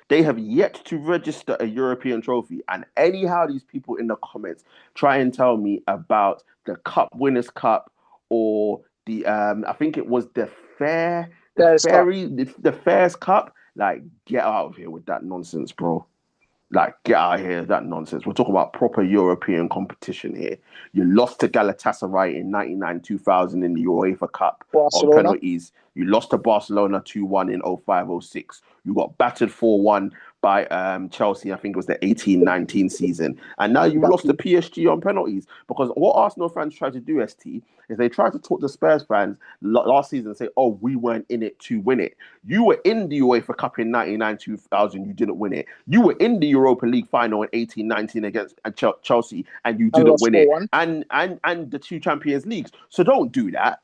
Speaker 2: They have yet to register a European trophy. And anyhow, these people in the comments try and tell me about the Cup Winners' Cup or the I think it was
Speaker 1: There's Cup.
Speaker 2: the Fairs Cup. Like, get out of here with that nonsense, bro. Like, get out of here, that nonsense. We're talking about proper European competition here. You lost to Galatasaray in 99 2000 in the UEFA Cup on
Speaker 1: Barcelona.
Speaker 2: penalties. You lost to Barcelona 2-1 in 05-06. You got battered 4-1 by Chelsea, I think it was the 18-19 season. And now you lost to
Speaker 1: Exactly.
Speaker 2: PSG on penalties. Because what Arsenal fans try to do, ST, is they try to talk to Spurs fans last season and say, oh, we weren't in it to win it. You were in the UEFA Cup in 99 2000, you didn't win it. You were in the Europa League final in 18-19 against Chelsea, and you
Speaker 1: And
Speaker 2: didn't
Speaker 1: lost
Speaker 2: win it.
Speaker 1: 4-1.
Speaker 2: And the 2 Champions Leagues. So don't do that.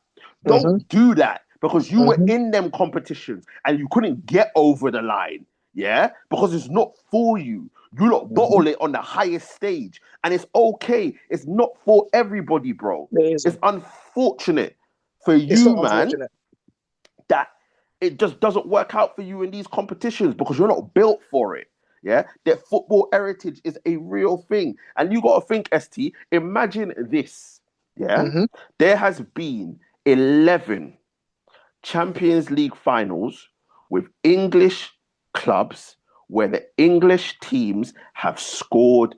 Speaker 1: Mm-hmm.
Speaker 2: Don't do that because you were
Speaker 1: Mm-hmm.
Speaker 2: in them competitions and you couldn't get over the line. Yeah, because it's not for you. You lot
Speaker 1: Mm-hmm.
Speaker 2: bottle it on the highest stage, and it's okay. It's not for everybody, bro.
Speaker 1: It
Speaker 2: It's
Speaker 1: isn't.
Speaker 2: unfortunate for
Speaker 1: It's not
Speaker 2: you, man,
Speaker 1: unfortunate.
Speaker 2: that it just doesn't work out for you in these competitions because you're not built for it. Yeah, that football heritage is a real thing, and you got to think, St. Imagine this. Yeah,
Speaker 1: Mm-hmm.
Speaker 2: there has been 11 Champions League finals with English clubs where the English teams have scored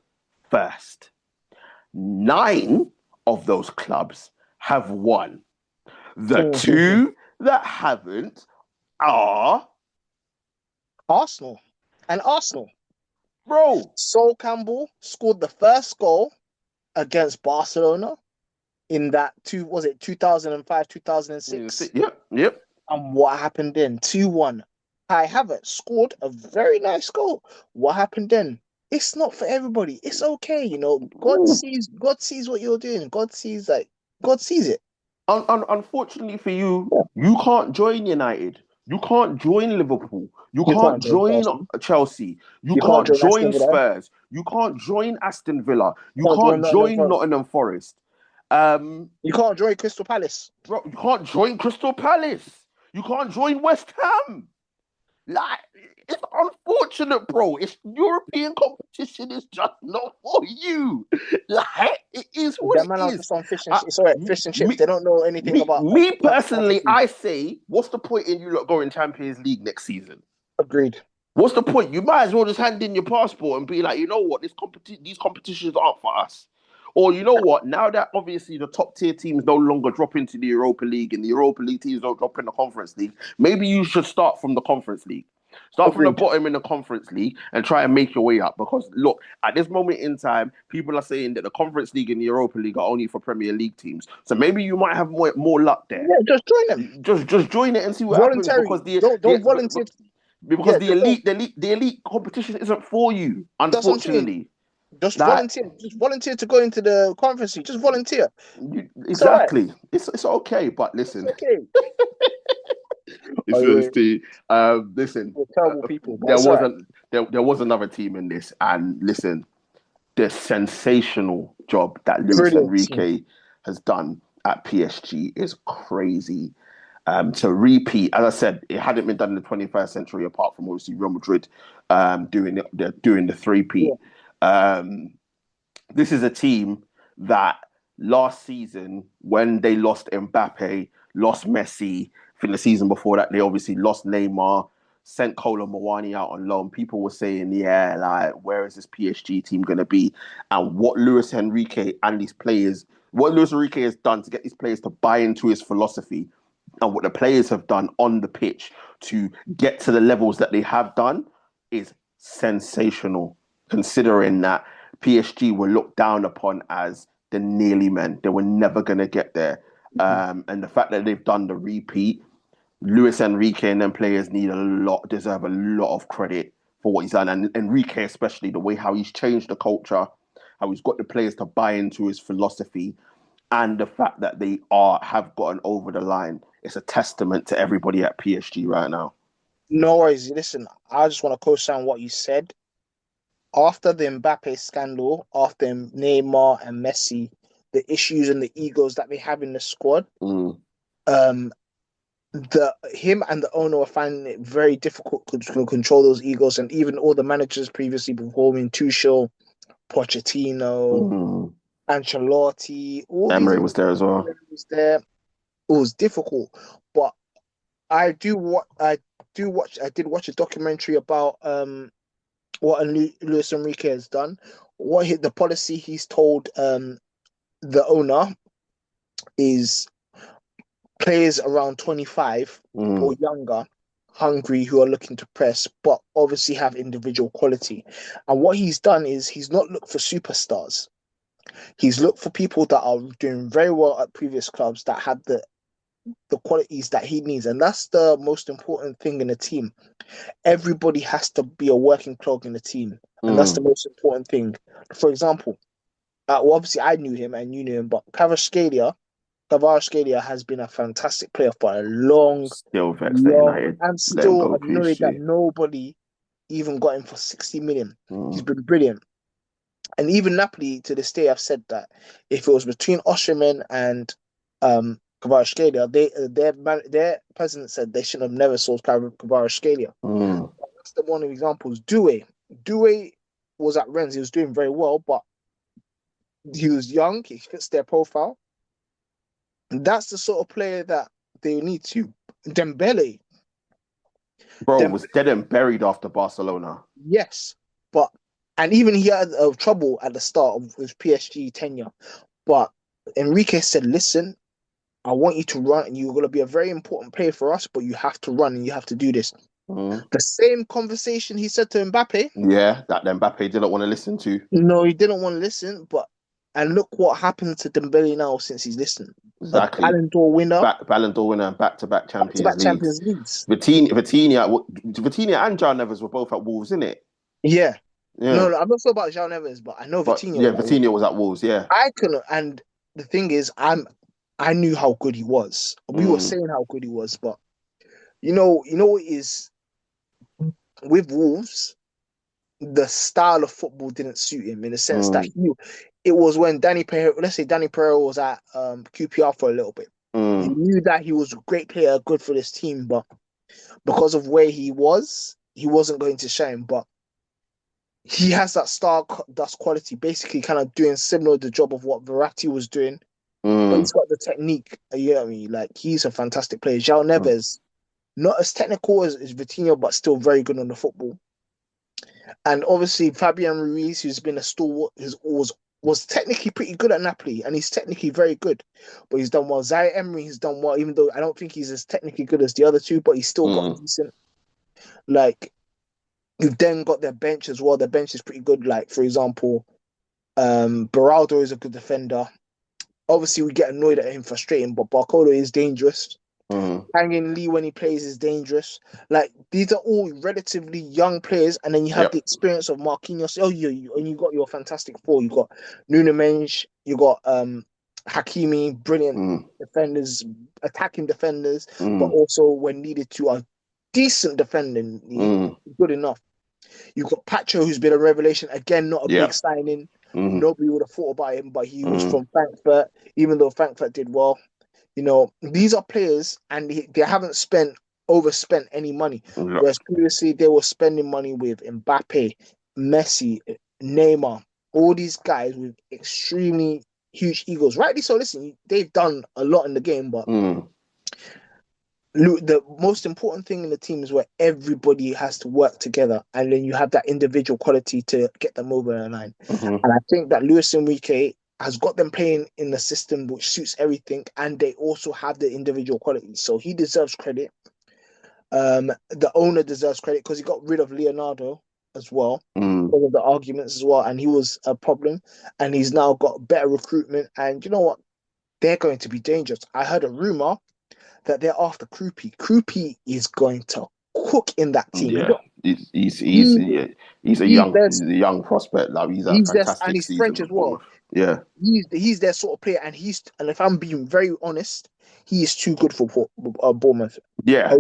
Speaker 2: first. 9 of those clubs have won. The
Speaker 1: Mm-hmm.
Speaker 2: two that haven't are,
Speaker 1: Arsenal. And Arsenal.
Speaker 2: bro.
Speaker 1: Sol Campbell scored the first goal against Barcelona in that was it 2005, 2006?
Speaker 2: Yep, yep.
Speaker 1: And what happened then? 2-1. Kai Havertz scored a very nice goal. What happened then? It's not for everybody. It's okay, you know. God sees what you're doing. God sees it.
Speaker 2: Unfortunately for you,
Speaker 1: Yeah.
Speaker 2: you can't join United. You can't join Liverpool. You
Speaker 1: You
Speaker 2: can't
Speaker 1: can't join
Speaker 2: join
Speaker 1: Chelsea.
Speaker 2: Chelsea. You
Speaker 1: You can't
Speaker 2: can't
Speaker 1: join Aston
Speaker 2: join
Speaker 1: Villa.
Speaker 2: Spurs. You can't join Aston Villa.
Speaker 1: You
Speaker 2: You
Speaker 1: can't join
Speaker 2: can't
Speaker 1: Nottingham
Speaker 2: join
Speaker 1: Forest.
Speaker 2: Nottingham Forest. Um,
Speaker 1: You can't join Crystal Palace.
Speaker 2: bro, you can't join Crystal Palace. You can't join West Ham. Like, it's unfortunate, bro. It's European competition is just not for you. Like, it is what
Speaker 1: Them
Speaker 2: it
Speaker 1: man are
Speaker 2: is.
Speaker 1: just on fish and
Speaker 2: Uh,
Speaker 1: chips. It's all right,
Speaker 2: me,
Speaker 1: fish and chips.
Speaker 2: me,
Speaker 1: They don't know anything
Speaker 2: me
Speaker 1: about the
Speaker 2: personally,
Speaker 1: competition.
Speaker 2: I say, what's the point in you lot going Champions League next season?
Speaker 1: Agreed.
Speaker 2: What's the point? You might as well just hand in your passport and be like, you know what, these competitions aren't for us. Or you know what? Now that obviously the top tier teams no longer drop into the Europa League and the Europa League teams don't drop in the Conference League, maybe you should start from the Conference League. Start from the
Speaker 1: Agreed.
Speaker 2: bottom in the Conference League and try and make your way up. Because look, at this moment in time, people are saying that the Conference League and the Europa League are only for Premier League teams. So maybe you might have more luck there.
Speaker 1: Yeah, just join them.
Speaker 2: Just join it and see what happens
Speaker 1: Voluntary.
Speaker 2: because the
Speaker 1: Don't volunteer.
Speaker 2: because
Speaker 1: Yeah, just don't.
Speaker 2: the elite competition isn't for you,
Speaker 1: That's what I'm saying.
Speaker 2: unfortunately.
Speaker 1: Just
Speaker 2: Like
Speaker 1: volunteer. Just volunteer to go into the conference league. Just volunteer. It's all right.
Speaker 2: exactly, it's okay. But
Speaker 1: It's
Speaker 2: listen,
Speaker 1: okay.
Speaker 2: it's
Speaker 1: Oh, wait,
Speaker 2: the listen.
Speaker 1: we're terrible people, but
Speaker 2: There
Speaker 1: it's all
Speaker 2: was
Speaker 1: right.
Speaker 2: there was another team in this, and listen, the sensational job that Luis
Speaker 1: Brilliant team.
Speaker 2: Enrique has done at PSG is crazy. To repeat, as I said, it hadn't been done in the 21st century apart from obviously Real Madrid doing the
Speaker 1: Yeah.
Speaker 2: three-peat. This is a team that last season, when they lost Mbappe, lost Messi, I think the season before that, they obviously lost Neymar, sent Kolo Muani out on loan. People were saying, yeah, like, where is this PSG team going to be? And what Luis Enrique and these players, what Luis Enrique has done to get these players to buy into his philosophy and what the players have done on the pitch to get to the levels that they have done is sensational, considering that PSG were looked down upon as the nearly men. They were never going to get there. And the fact that they've done the repeat, Luis Enrique and them players deserve a lot of credit for what he's done. And Enrique, especially, the way how he's changed the culture, how he's got the players to buy into his philosophy, and the fact that they have gotten over the line. It's a testament to everybody at PSG right now.
Speaker 1: No worries. Listen, I just want to co-sign what you said. After the Mbappe scandal, after Neymar and Messi, the issues and the egos that they have in the squad, him and the owner are finding it very difficult to control those egos, and even all the managers previously performing Tuchel, Pochettino, Ancelotti, all
Speaker 2: Emery
Speaker 1: these
Speaker 2: was there as well.
Speaker 1: was there. It was difficult, but I did watch a documentary about what Luis Enrique has done. The policy he's told the owner is players around 25 or younger, hungry, who are looking to press, but obviously have individual quality. And what he's done is he's not looked for superstars. He's looked for people that are doing very well at previous clubs that have the qualities that he needs. And that's the most important thing in a team. Everybody has to be a working clog in the team. And that's the most important thing. For example, obviously I knew him and you knew him, but Kvaratskhelia has been a fantastic player for a long,
Speaker 2: still vexed that United
Speaker 1: I'm
Speaker 2: let him
Speaker 1: still
Speaker 2: go
Speaker 1: annoyed that
Speaker 2: PSG.
Speaker 1: nobody even got him for 60 million. He's been brilliant. And even Napoli to this day have said that if it was between Osimhen and Kvaratskhelia, their president said they should have never sold Kvaratskhelia. That's the one of the examples. Doué was at Rennes. He was doing very well, but he was young. He fits their profile. And that's the sort of player that they need to. Dembele.
Speaker 2: Bro was dead and buried after Barcelona.
Speaker 1: Yes, and even he had trouble at the start of his PSG tenure. But Enrique said, listen, I want you to run, and you're going to be a very important player for us, but you have to run and you have to do this. The same conversation he said to Mbappe.
Speaker 2: Yeah, that Mbappe didn't want to listen to.
Speaker 1: No, he didn't want to listen, and look what happened to Dembele now since he's listened.
Speaker 2: Exactly.
Speaker 1: A Ballon d'Or winner.
Speaker 2: Ballon d'Or winner and back-to-back Champions
Speaker 1: Leagues.
Speaker 2: Vitinha and John Nevers were both at Wolves, innit?
Speaker 1: Yeah. No, I'm not sure about João Neves, but I know Vitinha.
Speaker 2: Yeah, Vitinha was at Wolves, yeah.
Speaker 1: I couldn't, and the thing is, I knew how good he was. We were saying how good he was, but you know what is with Wolves, the style of football didn't suit him in the sense that it was when Danny Pereira was at QPR for a little bit. He knew that he was a great player, good for this team, but because of where he wasn't going to shine. But he has that star dust quality, basically kind of doing similar the job of what Verratti was doing. But he's got the technique, you know what I mean? Like, he's a fantastic player. João Neves, not as technical as Vitinha, but still very good on the football. And obviously, Fabian Ruiz, who's been a stalwart, was technically pretty good at Napoli, and he's technically very good. But he's done well. Zaire Emery has done well, even though I don't think he's as technically good as the other two, but he's still got decent. Like, you've then got their bench as well. Their bench is pretty good. Like, for example, Beraldo is a good defender. Obviously, we get annoyed at him, frustrating, but Barcola is dangerous. Hanging Lee when he plays is dangerous. Like, these are all relatively young players, and then you have the experience of Marquinhos. And you got your fantastic four. You got Nuno Mendes, you got Hakimi, brilliant defenders, attacking defenders, but also when needed to are decent defending, good enough. You've got Pacho, who's been a revelation again, not a big signing. Nobody would have thought about him, but he was from Frankfurt, even though Frankfurt did well. You know, these are players, and they haven't overspent any money. Whereas previously they were spending money with Mbappe, Messi, Neymar, all these guys with extremely huge egos. Rightly so. Listen, they've done a lot in the game, but
Speaker 2: Mm.
Speaker 1: the most important thing in the team is where everybody has to work together, and then you have that individual quality to get them over the line.
Speaker 2: Mm-hmm.
Speaker 1: And I think that Luis Enrique has got them playing in the system which suits everything, and they also have the individual quality. So he deserves credit. The owner deserves credit because he got rid of Leonardo as well.
Speaker 2: Mm.
Speaker 1: Because of the arguments as well, and he was a problem. And he's now got better recruitment. And you know what? They're going to be dangerous. I heard a rumor that they're after Krupi. Krupi is going to cook in that team.
Speaker 2: Yeah,
Speaker 1: He,
Speaker 2: yeah, he's
Speaker 1: he's their
Speaker 2: he's a young prospect. Like he's had a
Speaker 1: he's their and
Speaker 2: fantastic
Speaker 1: he's
Speaker 2: season
Speaker 1: French as
Speaker 2: with
Speaker 1: well.
Speaker 2: Bournemouth. Yeah,
Speaker 1: He's their sort of player, and if I'm being very honest, he is too good for Bournemouth.
Speaker 2: yeah.
Speaker 1: I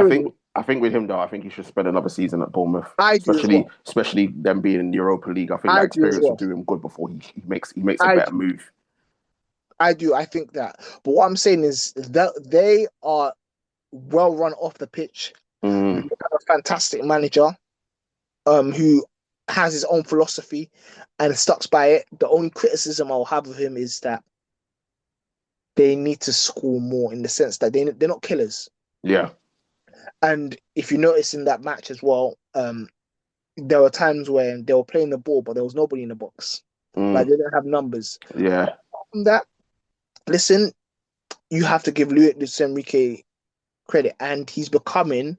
Speaker 1: really,
Speaker 2: I think with him though, I think he should spend another season at Bournemouth,
Speaker 1: I do as well.
Speaker 2: especially them being in the Europa League. I think that
Speaker 1: I do as
Speaker 2: experience will
Speaker 1: well.
Speaker 2: do him good before he makes a
Speaker 1: I
Speaker 2: better
Speaker 1: do.
Speaker 2: move.
Speaker 1: I do. I think that. But what I'm saying is that they are well run off the pitch. They
Speaker 2: Mm,
Speaker 1: have a fantastic manager, who has his own philosophy and sticks by it. The only criticism I'll have of him is that they need to score more in the sense that they're not killers.
Speaker 2: yeah.
Speaker 1: And if you notice in that match as well, there were times where they were playing the ball, but there was nobody in the box. Like
Speaker 2: Mm,
Speaker 1: they didn't have numbers.
Speaker 2: yeah.
Speaker 1: From that, listen, you have to give Luis Enrique credit, and he's becoming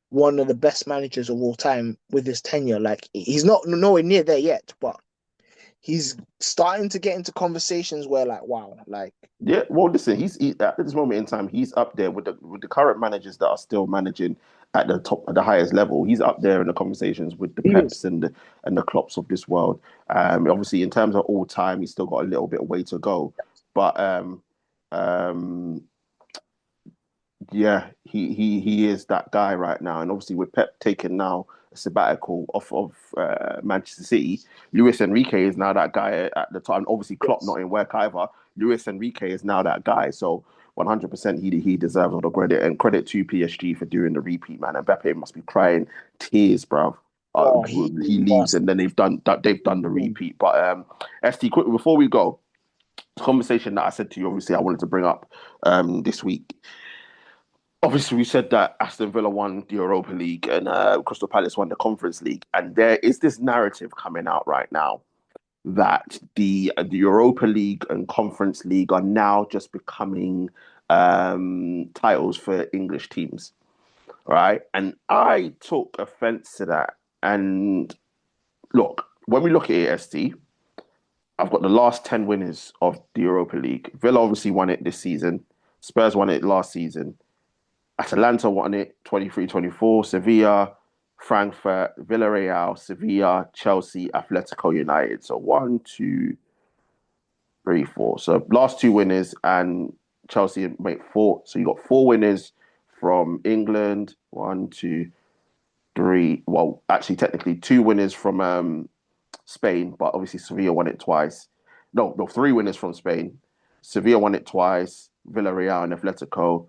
Speaker 1: one of the best managers of all time with his tenure. Like he's not nowhere near there yet, but he's starting to get into conversations where, like, wow, like
Speaker 2: Yeah, well, listen, at this moment in time, he's up there with the current managers that are still managing at the top, at the highest level. He's up there in the conversations with the
Speaker 1: he is.
Speaker 2: Peps and the Klopps of this world. Obviously, in terms of all time, he's still got a little bit of way to go, but um, yeah, he is that guy right now. And obviously, with Pep taking now a sabbatical off of Manchester City, Luis Enrique is now that guy at the time. Obviously, Klopp
Speaker 1: Yes.
Speaker 2: not in work either. Luis Enrique is now that guy. So 100% he deserves all the credit, and credit to PSG for doing the repeat, man. And Mbappe must be crying tears, bro.
Speaker 1: Oh, he
Speaker 2: He leaves
Speaker 1: must.
Speaker 2: and then they've done the repeat. But ST, quick before we go, conversation that I said to you, obviously I wanted to bring up this week. Obviously, we said that Aston Villa won the Europa League and Crystal Palace won the Conference League, and there is this narrative coming out right now that the Europa League and Conference League are now just becoming titles for English teams, right? And I took offence to that. And look, when we look at it, ST, I've got the last 10 winners of the Europa League. Villa obviously won it this season. Spurs won it last season. Atalanta won it 23-24. Sevilla, Frankfurt, Villarreal, Sevilla, Chelsea, Atletico United. So 1, 2, 3, 4. So last two winners and Chelsea make four. So you got four winners from England. 1, 2, 3. Well, actually, technically two winners from Spain, but obviously Sevilla won it twice. No, three winners from Spain. Sevilla won it twice. Villarreal and Atletico,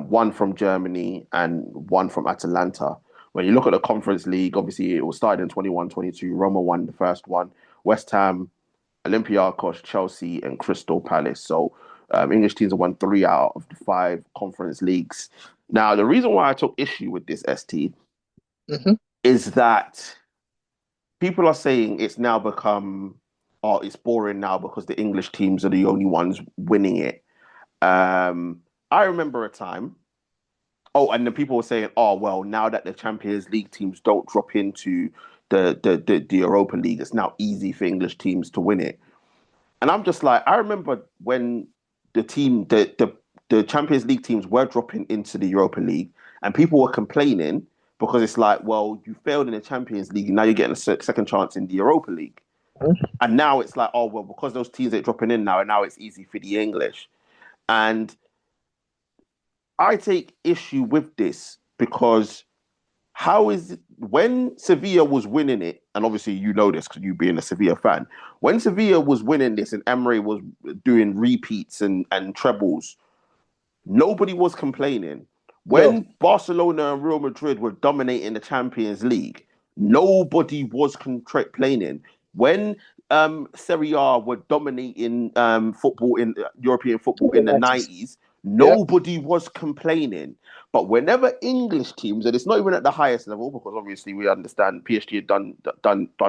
Speaker 2: one from Germany and one from Atalanta. When you look at the Conference League, obviously it was started in 21-22. Roma won the first one. West Ham, Olympiacos, Chelsea, and Crystal Palace. So English teams have won 3 out of the 5 conference leagues. Now, the reason why I took issue with this, ST,
Speaker 1: Mm-hmm.
Speaker 2: is that people are saying it's now become, oh, it's boring now because the English teams are the only ones winning it. I remember a time. Oh, and the people were saying, oh, well, now that the Champions League teams don't drop into the Europa League, it's now easy for English teams to win it. And I'm just like, I remember when the Champions League teams were dropping into the Europa League, and people were complaining because it's like, well, you failed in the Champions League, now you're getting a second chance in the Europa League. And now it's like, oh, well, because those teams are dropping in now, and now it's easy for the English. And I take issue with this because how is it when Sevilla was winning it, and obviously you know this because you being a Sevilla fan, when Sevilla was winning this and Emery was doing repeats and trebles, nobody was complaining.
Speaker 1: No.
Speaker 2: When Barcelona and Real Madrid were dominating the Champions League, Nobody was complaining when Serie A were dominating football in European football in the 90s.
Speaker 1: Yeah,
Speaker 2: Nobody was complaining. But whenever English teams, and it's not even at the highest level, because obviously we understand PSG had done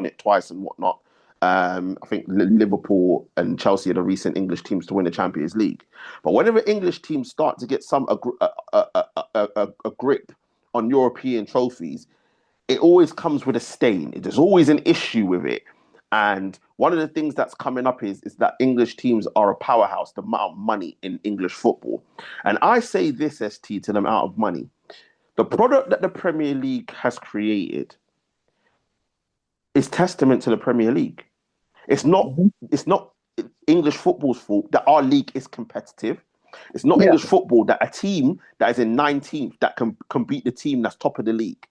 Speaker 2: it twice and whatnot. I think Liverpool and Chelsea are the recent English teams to win the Champions League. But whenever English teams start to get a grip on European trophies, it always comes with a stain. There's always an issue with it. And one of the things that's coming up is that English teams are a powerhouse, the amount of money in English football. And I say this, ST, to the amount of money. The product that the Premier League has created is testament to the Premier League. It's not
Speaker 1: mhm,
Speaker 2: it's not English football's fault that our league is competitive. It's not
Speaker 1: yeah,
Speaker 2: English football that a team that is in 19th that can beat the team that's top of the league,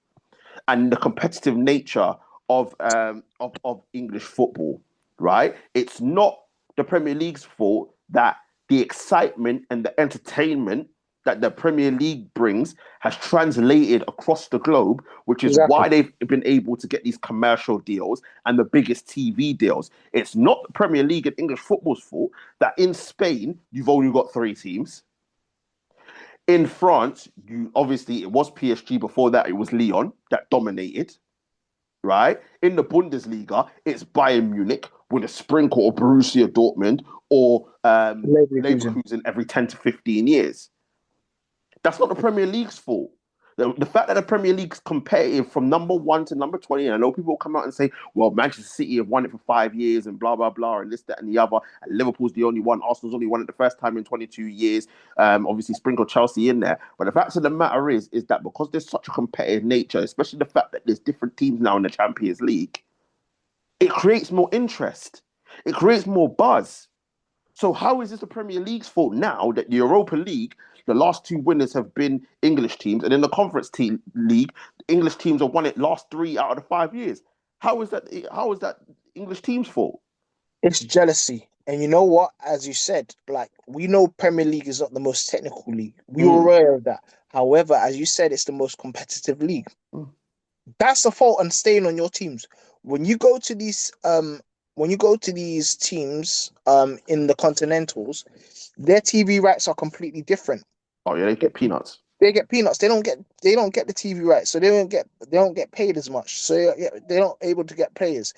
Speaker 2: and the competitive nature of English football, right? It's not the Premier League's fault that the excitement and the entertainment that the Premier League brings has translated across the globe, which is
Speaker 1: exactly.
Speaker 2: why they've been able to get these commercial deals and the biggest TV deals. It's not the Premier League and English football's fault that in Spain you've only got 3 teams. In France, you obviously it was PSG before that, it was Lyon that dominated, right? In the Bundesliga, it's Bayern Munich with a sprinkle of Borussia Dortmund or
Speaker 1: Leverkusen.
Speaker 2: Leverkusen every 10 to 15 years. That's not the Premier League's fault. The fact that the Premier League's competitive from number 1 to number 20, and I know people will come out and say, well, Manchester City have won it for 5 years and blah, blah, blah, and this, that, and the other. And Liverpool's the only one. Arsenal's only won it the first time in 22 years. Obviously, sprinkle Chelsea in there. But the fact of the matter is that because there's such a competitive nature, especially the fact that there's different teams now in the Champions League, it creates more interest. It creates more buzz. So how is this the Premier League's fault now that the Europa League, the last 2 winners have been English teams, and in the Conference League, English teams have won it last 3 out of the 5 years? How is that? How is that English team's fault?
Speaker 1: It's jealousy. And you know what? As you said, like we know Premier League is not the most technical league. We were
Speaker 2: Mm,
Speaker 1: aware of that. However, as you said, it's the most competitive league.
Speaker 2: mm.
Speaker 1: That's the fault and staying on your teams. When you go to these teams in the continentals, their TV rights are completely different.
Speaker 2: Oh yeah, they get peanuts.
Speaker 1: They get peanuts. They don't get the TV rights, so they don't get paid as much. So yeah, they're not able to get players.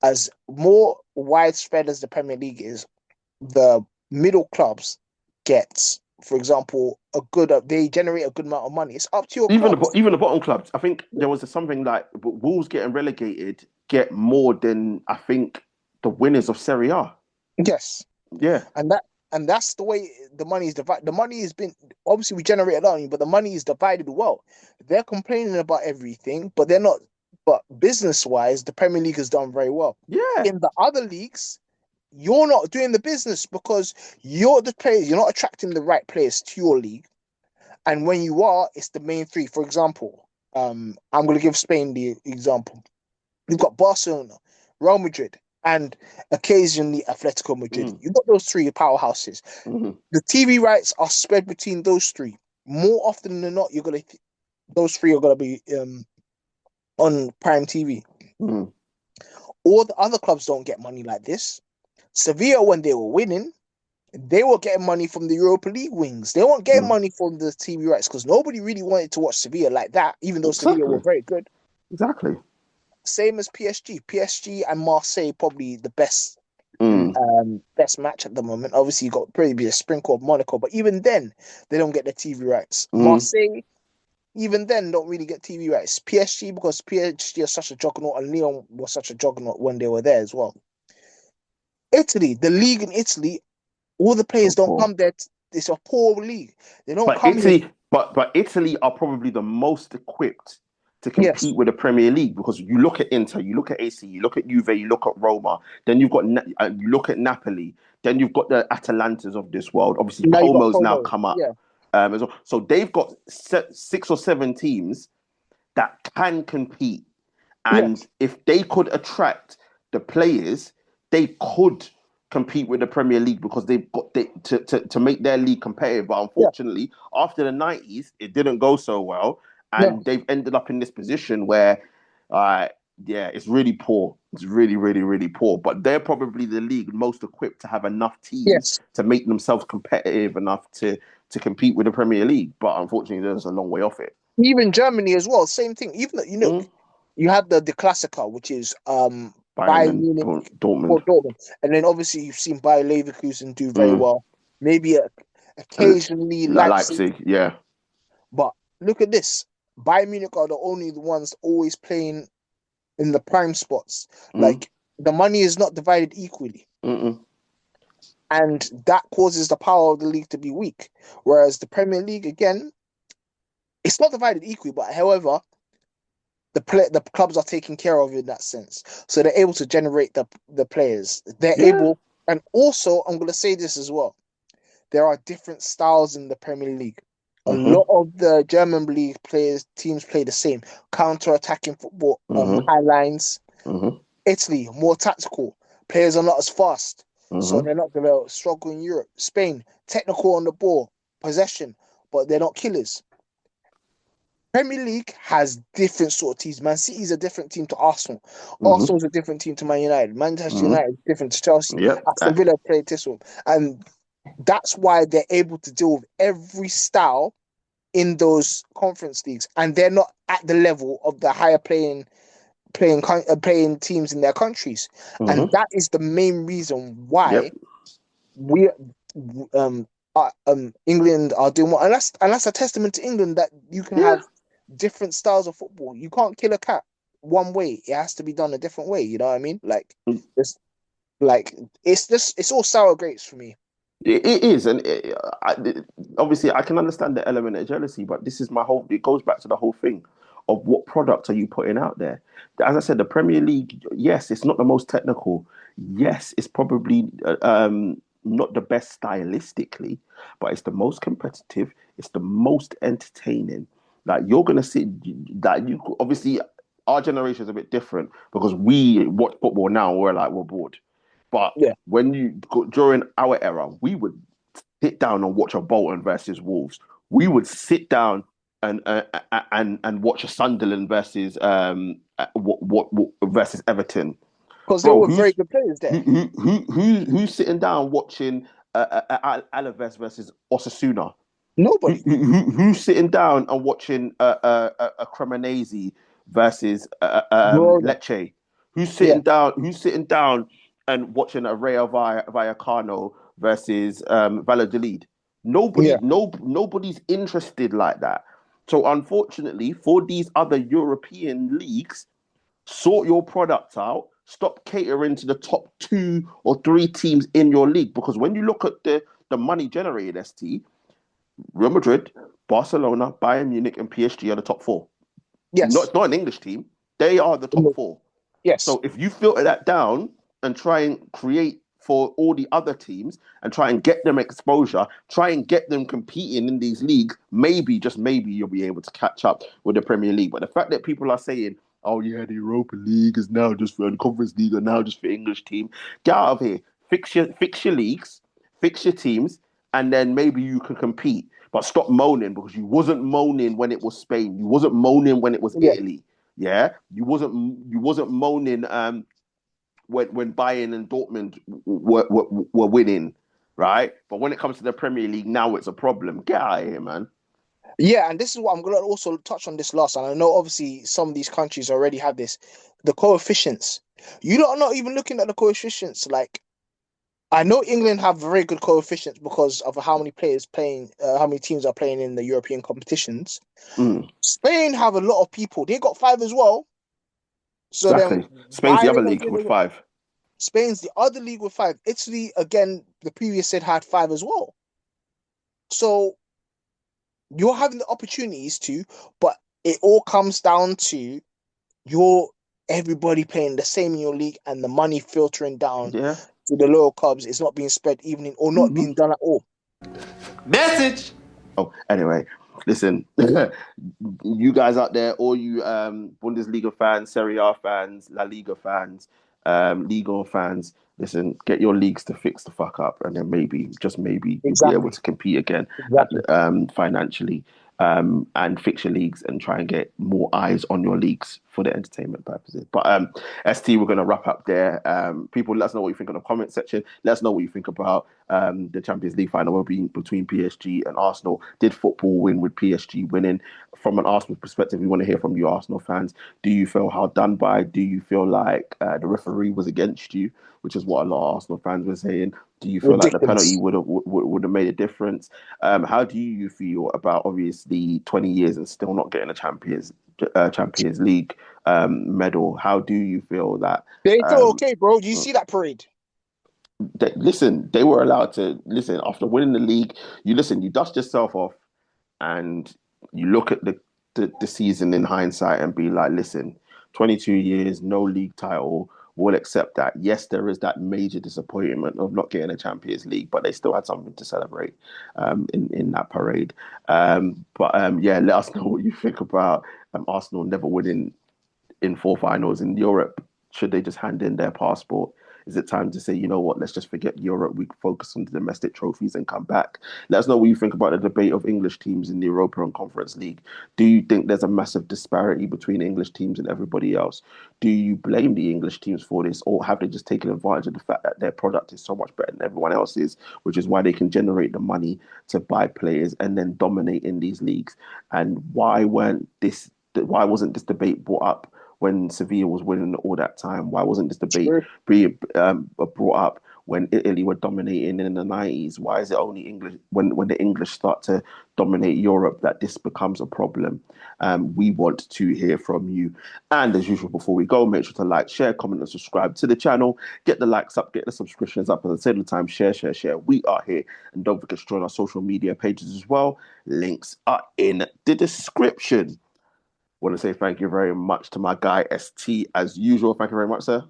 Speaker 1: As more widespread as the Premier League is, the middle clubs get, for example, they generate a good amount of money. It's up to your clubs.
Speaker 2: Even the bottom clubs. I think there was something like Wolves getting relegated get more than I think the winners of Serie A.
Speaker 1: Yes,
Speaker 2: Yeah,
Speaker 1: and that's the way the money is divided. The money has been obviously we generate a lot of money, but the money is divided well. They're complaining about everything, but they're not. But business-wise, the Premier League has done very well.
Speaker 2: yeah.
Speaker 1: In the other leagues, you're not doing the business because you're the players. You're not attracting the right players to your league. And when you are, it's the main three. For example, I'm going to give Spain the example. You've got Barcelona, Real Madrid, and occasionally Atletico Madrid.
Speaker 2: Mm,
Speaker 1: You've got those three powerhouses.
Speaker 2: mm,
Speaker 1: The TV rights are spread between those three. More often than not, those three are gonna be on Prime TV.
Speaker 2: mm,
Speaker 1: All the other clubs don't get money like this. Sevilla, when they were winning, they were getting money from the Europa League wings. They weren't getting
Speaker 2: mm.
Speaker 1: money from the TV rights because nobody really wanted to watch Sevilla like that, even though Sevilla were
Speaker 2: Exactly,
Speaker 1: very good.
Speaker 2: exactly.
Speaker 1: Same as PSG. PSG and Marseille probably the
Speaker 2: Mm,
Speaker 1: best match at the moment. Obviously, you got probably a sprinkle of Monaco, but even then, they don't get the TV rights.
Speaker 2: mm.
Speaker 1: Marseille, even then, don't really get TV rights. PSG, because PSG is such a juggernaut, and Lyon was such a juggernaut when they were there as well. Italy, the league in Italy, all the
Speaker 2: So
Speaker 1: players don't
Speaker 2: poor.
Speaker 1: come there. It's a poor league. They don't
Speaker 2: But
Speaker 1: come here.
Speaker 2: Italy are probably the most equipped to
Speaker 1: Yes,
Speaker 2: compete with the Premier League because you look at Inter, you look at AC, you look at Juve, you look at Roma, then you've got you look at Napoli, then you've got the Atalantas of this world. Obviously,
Speaker 1: now you got
Speaker 2: Como's now
Speaker 1: Como.
Speaker 2: come up
Speaker 1: Yeah,
Speaker 2: as well. So they've got 6 or 7 teams that can compete, and
Speaker 1: yes,
Speaker 2: if they could attract the players, they could compete with the Premier League because they've got to make their league competitive. But
Speaker 1: yeah,
Speaker 2: unfortunately, after the 90s, it didn't go so well,
Speaker 1: no,
Speaker 2: and they've ended up in this position where Yeah, it's really poor. It's really, really, really poor. But they're probably the league most equipped to have enough teams
Speaker 1: Yes.
Speaker 2: to make themselves competitive enough to compete with the Premier League. But unfortunately, there's a long way off it.
Speaker 1: Even Germany as well, same thing. Even though,
Speaker 2: Mm.
Speaker 1: you have the Klassiker, which is
Speaker 2: Bayern
Speaker 1: Bayern
Speaker 2: and
Speaker 1: Munich
Speaker 2: Dortmund.
Speaker 1: for Dortmund, and then obviously you've seen Bayer Leverkusen do very
Speaker 2: Mm.
Speaker 1: well. Maybe occasionally Leipzig,
Speaker 2: Leipzig, yeah.
Speaker 1: but look at this: Bayern Munich are the only ones always playing in the prime spots.
Speaker 2: Mm.
Speaker 1: Like the money is not divided equally,
Speaker 2: Mm-mm.
Speaker 1: and that causes the power of the league to be weak. Whereas the Premier League, again, it's not divided equally, but however, the clubs are taken care of in that sense, so they're able to generate the players. They're
Speaker 2: Yeah.
Speaker 1: able, and also I'm going to say this as well. There are different styles in the Premier League. A
Speaker 2: Mm-hmm.
Speaker 1: lot of the German league teams play the same counter-attacking football,
Speaker 2: Mm-hmm.
Speaker 1: high lines.
Speaker 2: Mm-hmm.
Speaker 1: Italy, more tactical. Players are not as fast, so
Speaker 2: Mm-hmm.
Speaker 1: they're not going to struggle in Europe. Spain, technical on the ball, possession, but they're not killers. Premier League has different sort of teams. Man City is a different team to Arsenal.
Speaker 2: Mm-hmm.
Speaker 1: Arsenal is a different team to Man United. Manchester
Speaker 2: Mm-hmm.
Speaker 1: United is different to Chelsea.
Speaker 2: Yep.
Speaker 1: Aston Villa play this one. And that's why they're able to deal with every style in those conference leagues. And they're not at the level of the higher playing teams in their countries. And
Speaker 2: Mm-hmm.
Speaker 1: that is the main reason why
Speaker 2: Yep.
Speaker 1: we England are doing well, and that's a testament to England that you can
Speaker 2: Yeah.
Speaker 1: have different styles of football. You can't kill a cat one way; it has to be done a different way. You know what I mean? Like it's all sour grapes for me.
Speaker 2: It is, and obviously I can understand the element of jealousy, but this is my whole. It goes back to the whole thing of what product are you putting out there. As I said, the Premier League, yes, it's not the most technical. Yes, it's probably not the best stylistically, but it's the most competitive. It's the most entertaining. Like you're gonna see that you obviously our generation is a bit different because we watch football now. We're bored. But
Speaker 1: Yeah,
Speaker 2: when during our era, we would sit down and watch a Bolton versus Wolves. We would sit down and watch a Sunderland versus versus Everton.
Speaker 1: because they
Speaker 2: Bro,
Speaker 1: were very good players there.
Speaker 2: who's sitting down watching Alaves versus Osasuna?
Speaker 1: Nobody.
Speaker 2: Who's sitting down and watching a Cremonese versus
Speaker 1: Verona.
Speaker 2: Lecce? Who's
Speaker 1: Yeah,
Speaker 2: sitting down? Who's sitting down and watching a Rayo Vallecano versus Valladolid?
Speaker 1: yeah,
Speaker 2: Nobody's interested like that. So unfortunately, for these other European leagues, sort your product out. Stop catering to the top 2 or 3 teams in your league because when you look at the money generated, ST, Real Madrid, Barcelona, Bayern Munich, and PSG are the top 4. No,
Speaker 1: yes,
Speaker 2: it's not an English team. They are the top 4.
Speaker 1: yes,
Speaker 2: So if you filter that down and try and create for all the other teams and try and get them exposure, try and get them competing in these leagues, maybe, just maybe, you'll be able to catch up with the Premier League. But the fact that people are saying, oh yeah, the Europa League is now just for the Conference League are now just for English team, get out of here. Fix your leagues, fix your teams, and then maybe you can compete. But stop moaning because you wasn't moaning when it was Spain. You wasn't moaning when it was
Speaker 1: yeah.
Speaker 2: Italy. Yeah, you wasn't moaning when Bayern and Dortmund were winning, right? But when it comes to the Premier League, now it's a problem. Get out of here, man.
Speaker 1: Yeah, and this is what I'm going to also touch on this last. And I know obviously some of these countries already have this. The coefficients. You lot are not even looking at the coefficients. Like, I know England have very good coefficients because of how many players playing, how many teams are playing in the European competitions.
Speaker 2: Mm,
Speaker 1: Spain have a lot of people. They got 5 as well. So then
Speaker 2: exactly. Spain's
Speaker 1: why
Speaker 2: the
Speaker 1: are they
Speaker 2: other
Speaker 1: not
Speaker 2: league
Speaker 1: doing
Speaker 2: with
Speaker 1: it?
Speaker 2: 5.
Speaker 1: Spain's the other league with 5. Italy, again, the previous said had 5 as well. So you're having the opportunities to, but it all comes down to you're everybody playing the same in your league and the money filtering down
Speaker 2: Yeah.
Speaker 1: to the lower clubs is not being spread evening or not being done at all.
Speaker 3: Message.
Speaker 2: Oh, anyway, listen, you guys out there, all you Bundesliga fans, Serie A fans, La Liga fans, Liga fans, listen, get your leagues to fix the fuck up, and then maybe, just maybe, you'll be able
Speaker 1: Exactly.
Speaker 2: to compete again
Speaker 1: Exactly.
Speaker 2: financially. and fix your leagues and try and get more eyes on your leagues for the entertainment purposes. But ST, we're going to wrap up there. People, let us know what you think in the comment section. Let us know what you think about the Champions League final between PSG and Arsenal. Did football win with PSG winning? From an Arsenal perspective, we want to hear from you, Arsenal fans. Do you feel hard done by? Do you feel like the referee was against you, which is what a lot of Arsenal fans were saying? Do you feel like the penalty
Speaker 1: Ridiculous.
Speaker 2: would have made a difference? How do you feel about obviously 20 years and still not getting a Champions League medal? How do you feel that?
Speaker 1: They feel
Speaker 2: Um,
Speaker 1: okay, bro. Do you see that parade?
Speaker 2: listen, they were allowed to listen after winning the league. You listen, you dust yourself off, and you look at the season in hindsight and be like, listen, 22 years, no league title. We'll accept that. Yes, there is that major disappointment of not getting a Champions League, but they still had something to celebrate in that parade. Yeah, let us know what you think about Arsenal never winning in four finals in Europe. Should they just hand in their passport? Is it time to say, you know what, let's just forget Europe, we focus on the domestic trophies and come back? Let us know what you think about the debate of English teams in the Europa and Conference League. Do you think there's a massive disparity between English teams and everybody else? Do you blame the English teams for this, or have they just taken advantage of the fact that their product is so much better than everyone else's, which is why they can generate the money to buy players and then dominate in these leagues? And why wasn't this debate brought up when Sevilla was winning all that time? Why wasn't this debate
Speaker 1: True.
Speaker 2: being brought up when Italy were dominating in the 90s? Why is it only English when the English start to dominate Europe that this becomes a problem? We want to hear from you. And as usual, before we go, make sure to like, share, comment, and subscribe to the channel. Get the likes up, get the subscriptions up, and at the same time, share, share, share. We are here. And don't forget to join our social media pages as well. Links are in the description. Want to say thank you very much to my guy ST as usual. Thank you very much, sir.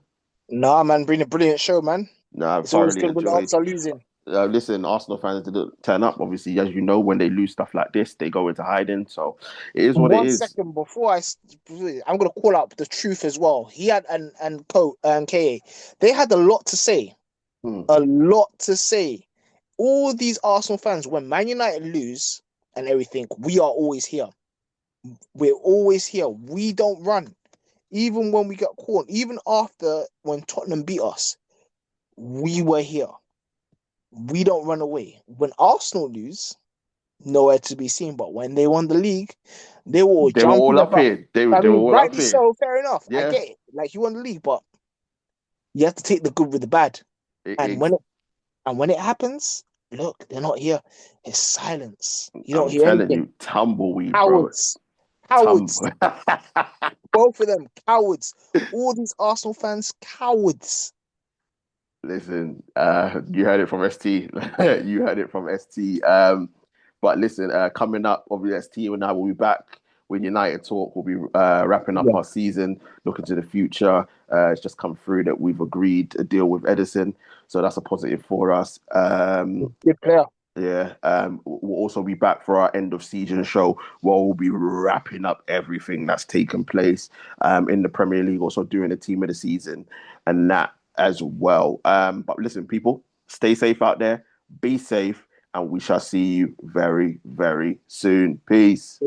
Speaker 1: Nah, man, been a brilliant show, man.
Speaker 2: No, I've
Speaker 1: It's always
Speaker 2: thoroughly
Speaker 1: good when the
Speaker 2: enjoyed.
Speaker 1: Ops are losing.
Speaker 2: Listen, Arsenal fans didn't turn up. Obviously, as you know, when they lose stuff like this, they go into hiding. So it is what it
Speaker 1: One
Speaker 2: is.
Speaker 1: second before I'm gonna call out the truth as well. He had and Co and KA, they had a lot to say,
Speaker 2: Hmm.
Speaker 1: a lot to say. All these Arsenal fans, when Man United lose and everything, we are always here. We're always here. We don't run. Even when we got caught, even after when Tottenham beat us, we were here. We don't run away. When Arsenal lose, nowhere to be seen. But when they won the league, they were all
Speaker 2: They were
Speaker 1: jumping
Speaker 2: all up
Speaker 1: about.
Speaker 2: here. They
Speaker 1: I
Speaker 2: they were
Speaker 1: mean,
Speaker 2: all up
Speaker 1: rightly
Speaker 2: here.
Speaker 1: so, fair enough. I
Speaker 2: Yeah.
Speaker 1: get it. Like you won the league, but you have to take the good with the bad.
Speaker 2: It,
Speaker 1: And
Speaker 2: it,
Speaker 1: when it happens, look, they're not here. It's silence. You don't
Speaker 2: I'm
Speaker 1: hear
Speaker 2: telling
Speaker 1: anything.
Speaker 2: you, tumbleweed, bro.
Speaker 1: Cowards. Cowards.
Speaker 2: Tumble.
Speaker 1: Both of them, cowards. All these Arsenal fans, cowards.
Speaker 2: Listen, you heard it from ST. You heard it from ST. But listen, coming up, obviously, ST and I will be back with United Talk. We'll be wrapping up
Speaker 1: Yeah,
Speaker 2: our season, looking to the future. It's just come through that we've agreed a deal with Edison, so that's a positive for us.
Speaker 1: good player.
Speaker 2: Yeah, we'll also be back for our end of season show where we'll be wrapping up everything that's taken place in the Premier League, also doing the team of the season and that as well. But listen, people, stay safe out there, be safe, and we shall see you very, very soon. Peace.